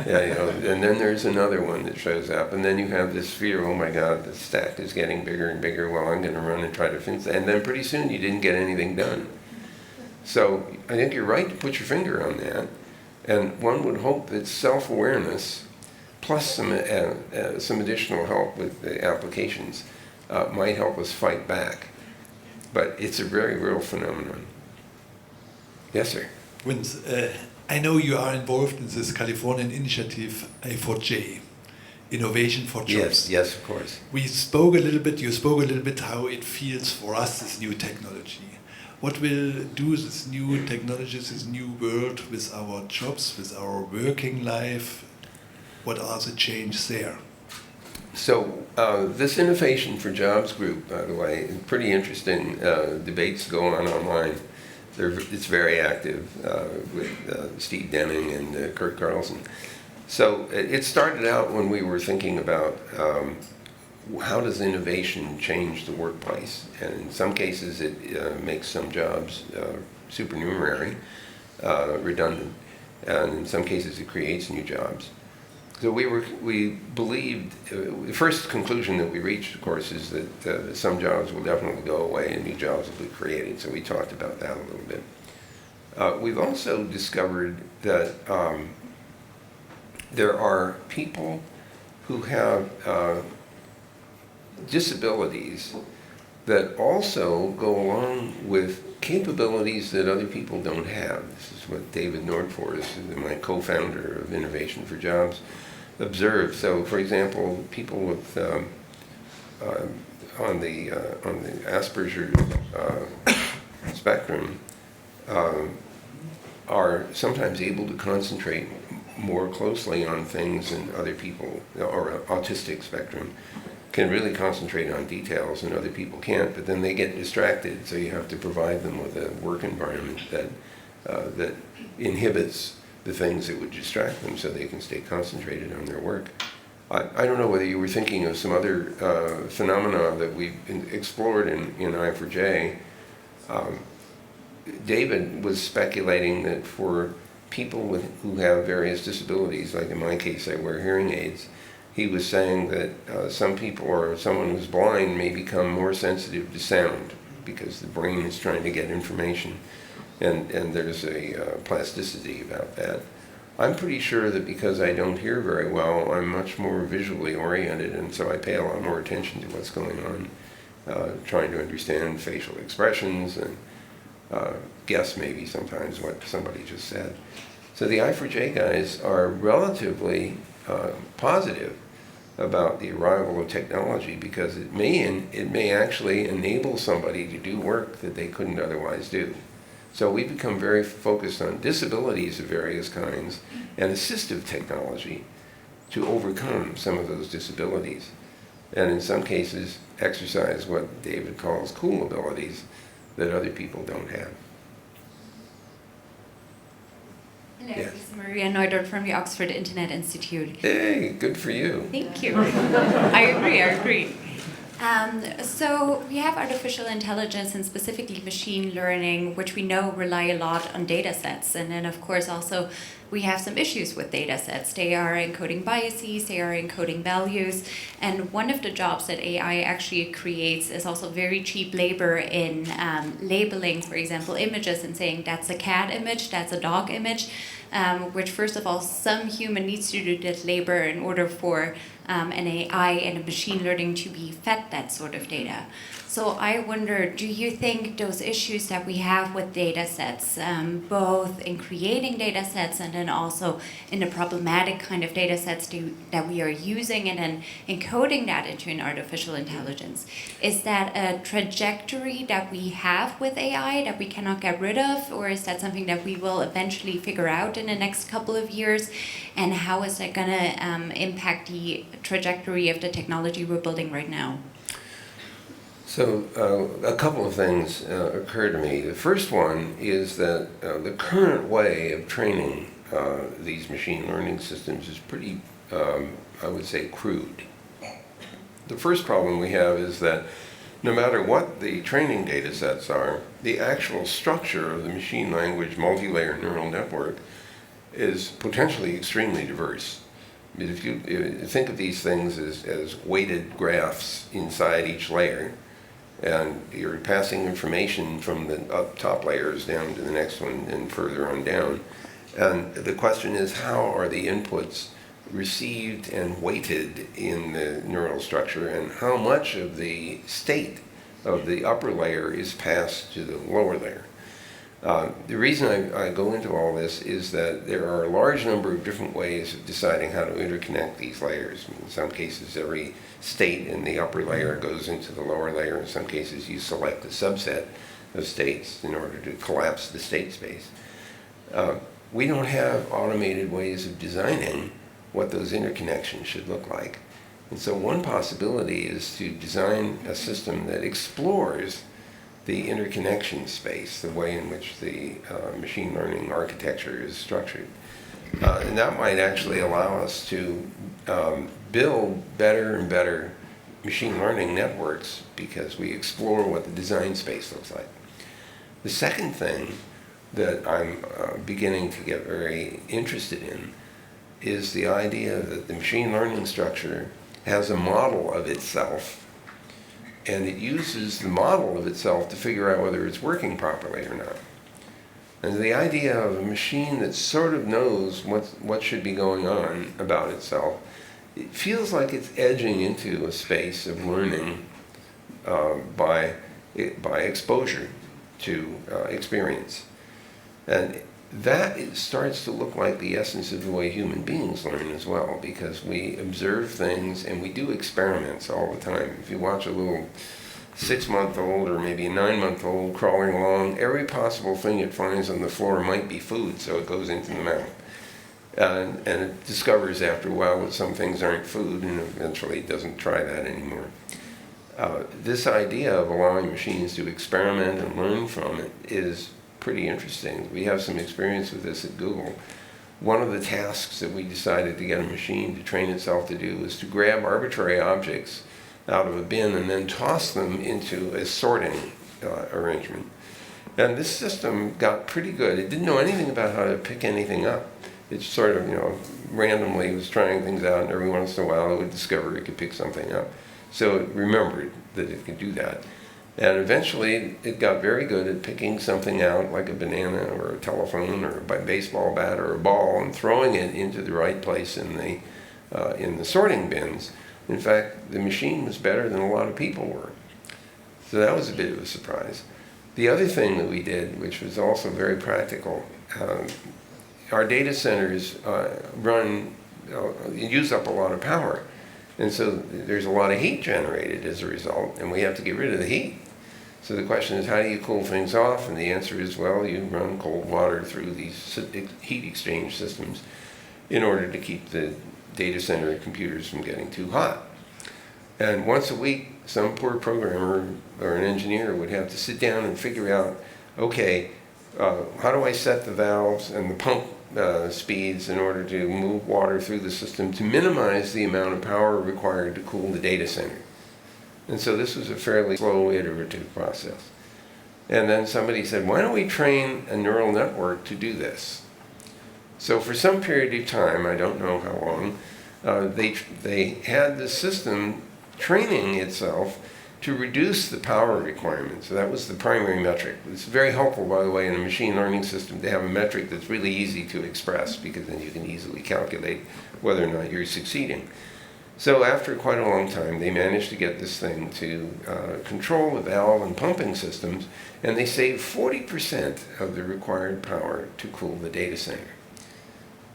Yeah, and then there's another one that shows up, and then you have this fear, oh my God, the stack is getting bigger and bigger, well, I'm going to run and try to finish that. And then pretty soon you didn't get anything done. So I think you're right to put your finger on that, and one would hope that self-awareness plus some additional help with the applications might help us fight back. But it's a very real phenomenon. Yes, sir. Vince, I know you are involved in this Californian initiative A4J, Innovation for Jobs. Yes, of course. You spoke a little bit how it feels for us, this new technology. What will do this new technology, this new world with our jobs, with our working life? What are the changes there? So this Innovation for Jobs group, by the way, pretty interesting debates go on online. It's very active with Steve Deming and Kurt Carlson. So it started out when we were thinking about how does innovation change the workplace? And in some cases it makes some jobs supernumerary, redundant, and in some cases it creates new jobs. So we believed, the first conclusion that we reached, of course, is that some jobs will definitely go away and new jobs will be created. So we talked about that a little bit. We've also discovered that there are people who have disabilities that also go along with capabilities that other people don't have. This is what David Nordfors, my co-founder of Innovation for Jobs, observed. So, for example, people with on the Asperger's spectrum are sometimes able to concentrate more closely on things than other people, or autistic spectrum can really concentrate on details and other people can't, but then they get distracted, so you have to provide them with a work environment that inhibits the things that would distract them so they can stay concentrated on their work. I don't know whether you were thinking of some other phenomena that we've explored in I4J. David was speculating that for people who have various disabilities, like in my case I wear hearing aids, he was saying that some people, or someone who's blind, may become more sensitive to sound because the brain is trying to get information, and there's a plasticity about that. I'm pretty sure that because I don't hear very well, I'm much more visually oriented, and so I pay a lot more attention to what's going on, trying to understand facial expressions and guess maybe sometimes what somebody just said. So the I4J guys are relatively positive about the arrival of technology because it may actually enable somebody to do work that they couldn't otherwise do. So we become very focused on disabilities of various kinds and assistive technology to overcome some of those disabilities. And in some cases, exercise what David calls cool abilities that other people don't have. Hello, Yes. this is Maria Neudorf from the Oxford Internet Institute. Hey, good for you. Thank you. I agree. So we have artificial intelligence and specifically machine learning, which we know rely a lot on data sets. And then, of course, also we have some issues with data sets. They are encoding biases, they are encoding values, and one of the jobs that AI actually creates is also very cheap labor in labeling, for example, images and saying that's a cat image, that's a dog image, which first of all, some human needs to do that labor in order for an AI and a machine learning to be fed that sort of data. So I wonder, do you think those issues that we have with data sets, both in creating data sets and then also in the problematic kind of data sets that we are using and then encoding that into an artificial intelligence, is that a trajectory that we have with AI that we cannot get rid of, or is that something that we will eventually figure out in the next couple of years? And how is that going to impact the trajectory of the technology we're building right now? So a couple of things occur to me. The first one is that the current way of training these machine learning systems is pretty, I would say, crude. The first problem we have is that no matter what the training data sets are, the actual structure of the machine language multi-layer neural network is potentially extremely diverse. I mean, if you think of these things as weighted graphs inside each layer, and you're passing information from the top layers down to the next one and further on down. And the question is, how are the inputs received and weighted in the neural structure, and how much of the state of the upper layer is passed to the lower layer? The reason I go into all this is that there are a large number of different ways of deciding how to interconnect these layers. In some cases, every state in the upper layer goes into the lower layer. In some cases, you select a subset of states in order to collapse the state space. We don't have automated ways of designing what those interconnections should look like. And so one possibility is to design a system that explores the interconnection space, the way in which the machine learning architecture is structured. And that might actually allow us to build better and better machine learning networks because we explore what the design space looks like. The second thing that I'm beginning to get very interested in is the idea that the machine learning structure has a model of itself, and it uses the model of itself to figure out whether it's working properly or not. And the idea of a machine that sort of knows what should be going on about itself, it feels like it's edging into a space of learning by exposure to experience. And that starts to look like the essence of the way human beings learn as well, because we observe things and we do experiments all the time. If you watch a little 6-month-old or maybe a 9-month-old crawling along, every possible thing it finds on the floor might be food, so it goes into the mouth. And it discovers after a while that some things aren't food, and eventually it doesn't try that anymore. This idea of allowing machines to experiment and learn from it is pretty interesting. We have some experience with this at Google. One of the tasks that we decided to get a machine to train itself to do was to grab arbitrary objects out of a bin and then toss them into a sorting arrangement. And this system got pretty good. It didn't know anything about how to pick anything up. It sort of, randomly was trying things out, and every once in a while it would discover it could pick something up. So it remembered that it could do that. And eventually it got very good at picking something out, like a banana or a telephone or a baseball bat or a ball, and throwing it into the right place in the sorting bins. In fact, the machine was better than a lot of people were. So that was a bit of a surprise. The other thing that we did, which was also very practical, our data centers use up a lot of power. And so there's a lot of heat generated as a result, and we have to get rid of the heat. So the question is, how do you cool things off? And the answer is, well, you run cold water through these heat exchange systems in order to keep the data center computers from getting too hot. And once a week, some poor programmer or an engineer would have to sit down and figure out, okay, how do I set the valves and the pump speeds in order to move water through the system to minimize the amount of power required to cool the data center. And so this was a fairly slow, iterative process. And then somebody said, why don't we train a neural network to do this? So for some period of time, I don't know how long, they had the system training itself to reduce the power requirements. So that was the primary metric. It's very helpful, by the way, in a machine learning system to have a metric that's really easy to express, because then you can easily calculate whether or not you're succeeding. So after quite a long time, they managed to get this thing to control the valve and pumping systems, and they saved 40% of the required power to cool the data center.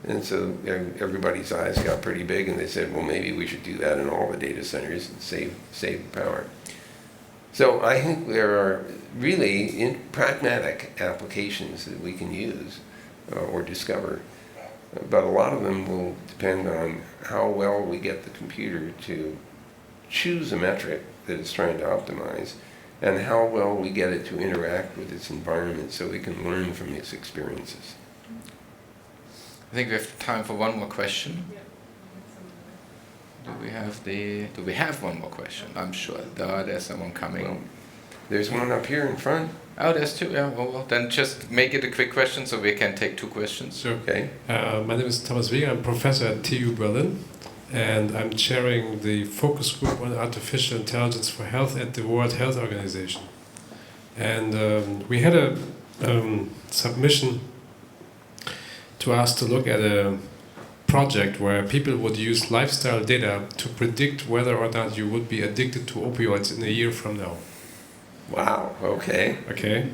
And so everybody's eyes got pretty big, and they said, well, maybe we should do that in all the data centers and save power. So I think there are really pragmatic applications that we can use or discover, but a lot of them will depend on how well we get the computer to choose a metric that it's trying to optimize, and how well we get it to interact with its environment so it can learn from its experiences. I think we have time for one more question. Do we have one more question? I'm sure there's someone coming. Well, there's one up here in front. Oh, there's two. Yeah. Well, then just make it a quick question so we can take 2 questions. Sure. Okay. My name is Thomas Weger. I'm professor at TU Berlin, and I'm chairing the focus group on artificial intelligence for health at the World Health Organization. And we had a submission to us to look at a project where people would use lifestyle data to predict whether or not you would be addicted to opioids in a year from now. Wow, okay. Okay.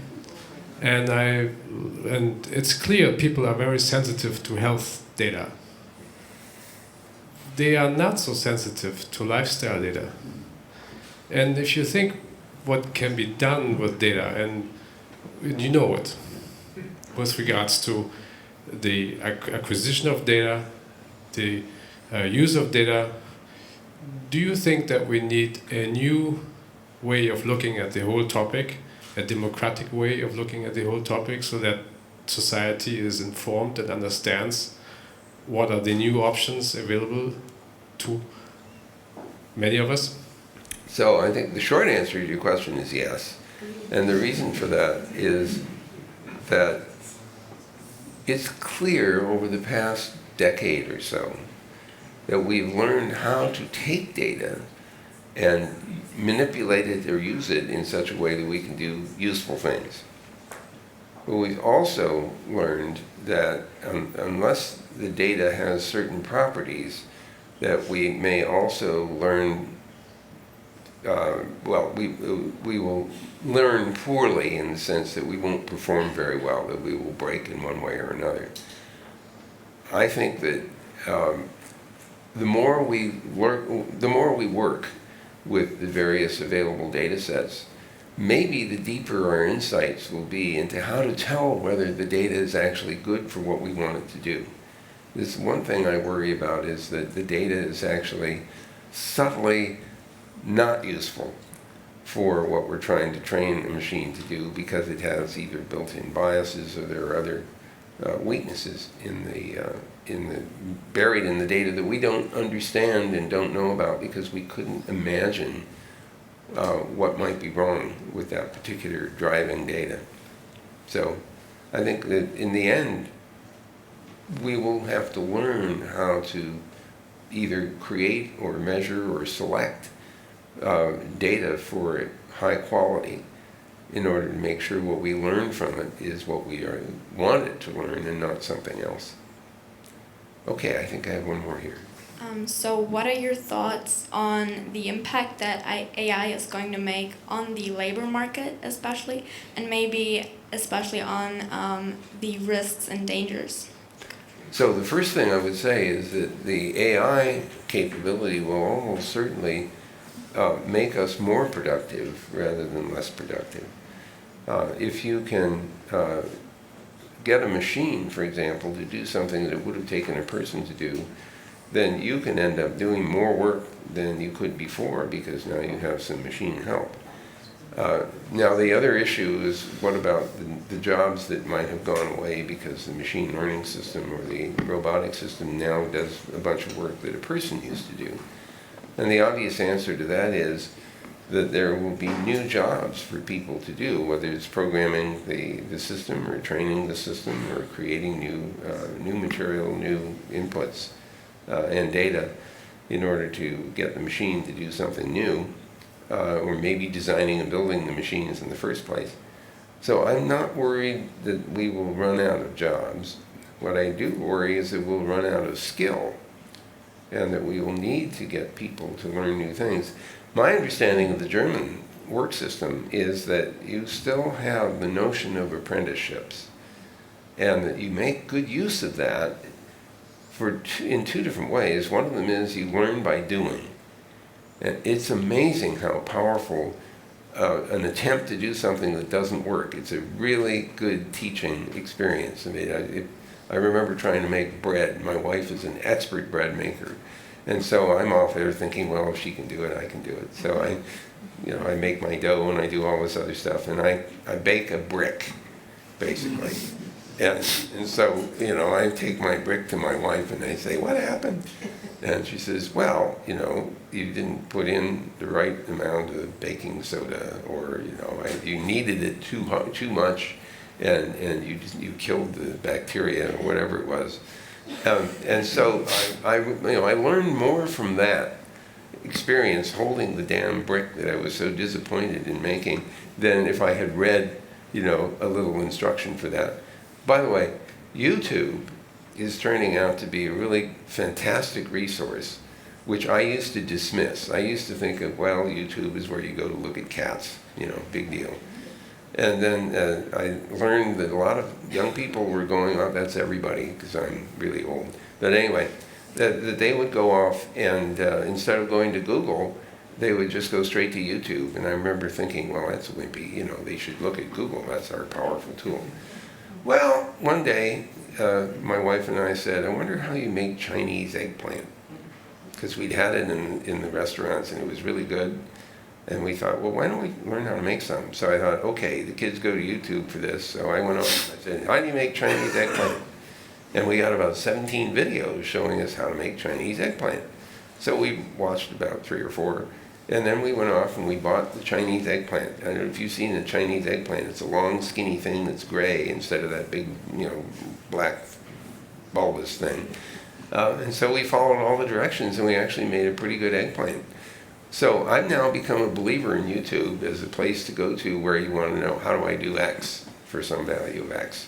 And it's clear people are very sensitive to health data. They are not so sensitive to lifestyle data. And if you think what can be done with data, and you know it, with regards to the acquisition of data, the use of data, do you think that we need a new way of looking at the whole topic, a democratic way of looking at the whole topic, so that society is informed and understands what are the new options available to many of us? So I think the short answer to your question is yes. And the reason for that is that it's clear over the past decade or so that we've learned how to take data and manipulate it or use it in such a way that we can do useful things. But we've also learned that unless the data has certain properties, that we may also learn, we will learn poorly in the sense that we won't perform very well, that we will break in one way or another. I think that the more we work with the various available data sets, maybe the deeper our insights will be into how to tell whether the data is actually good for what we want it to do. This one thing I worry about is that the data is actually subtly not useful for what we're trying to train a machine to do, because it has either built-in biases or there are other weaknesses buried in the data that we don't understand and don't know about because we couldn't imagine what might be wrong with that particular driving data. So I think that in the end, we will have to learn how to either create or measure or select data for high quality in order to make sure what we learn from it is what we want it to learn and not something else. Okay, I think I have one more here. So what are your thoughts on the impact that AI is going to make on the labor market especially, and maybe especially on the risks and dangers? So the first thing I would say is that the AI capability will almost certainly make us more productive rather than less productive. If you can get a machine, for example, to do something that it would have taken a person to do, then you can end up doing more work than you could before because now you have some machine help. Now the other issue is, what about the jobs that might have gone away because the machine learning system or the robotic system now does a bunch of work that a person used to do? And the obvious answer to that is that there will be new jobs for people to do, whether it's programming the system or training the system or creating new material, new inputs and data in order to get the machine to do something new, or maybe designing and building the machines in the first place. So I'm not worried that we will run out of jobs. What I do worry is that we'll run out of skill and that we will need to get people to learn new things. My understanding of the German work system is that you still have the notion of apprenticeships and that you make good use of that in two different ways. One of them is you learn by doing. And it's amazing how powerful an attempt to do something that doesn't work. It's a really good teaching experience. I mean, I remember trying to make bread. My wife is an expert bread maker. And so I'm off there thinking, well, if she can do it, I can do it. So I make my dough and I do all this other stuff. And I bake a brick, basically. And so, I take my brick to my wife and I say, what happened? And she says, well, you didn't put in the right amount of baking soda, or, you kneaded it too much, and you killed the bacteria or whatever it was. And so I learned more from that experience holding the damn brick that I was so disappointed in making than if I had read, a little instruction for that. By the way, YouTube is turning out to be a really fantastic resource, which I used to dismiss. I used to think of, well, YouTube is where you go to look at cats, big deal. And then I learned that a lot of young people were going, oh, that's everybody, because I'm really old. But anyway, that they would go off and instead of going to Google, they would just go straight to YouTube. And I remember thinking, well, that's wimpy, they should look at Google, that's our powerful tool. Well, one day, my wife and I said, I wonder how you make Chinese eggplant. Because we'd had it in the restaurants and it was really good. And we thought, well, why don't we learn how to make some? So I thought, okay, the kids go to YouTube for this. So I went on, I said, how do you make Chinese eggplant? And we got about 17 videos showing us how to make Chinese eggplant. So we watched about 3 or 4. And then we went off and we bought the Chinese eggplant. I don't know if you've seen a Chinese eggplant. It's a long, skinny thing that's gray instead of that big, black, bulbous thing. And so we followed all the directions and we actually made a pretty good eggplant. So I've now become a believer in YouTube as a place to go to where you want to know, how do I do X for some value of X?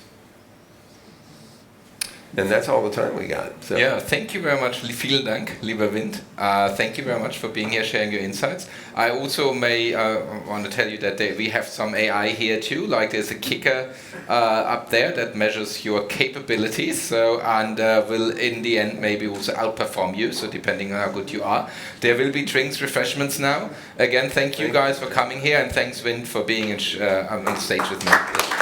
And that's all the time we got. So. Yeah, thank you very much. Vielen Dank, lieber Vint. Thank you very much for being here, sharing your insights. I also want to tell you that we have some AI here too. Like there's a kicker up there that measures your capabilities, and will in the end maybe also outperform you. So depending on how good you are, there will be drinks, refreshments now. Again, thank you guys for coming here, and thanks Vint for being on stage with me.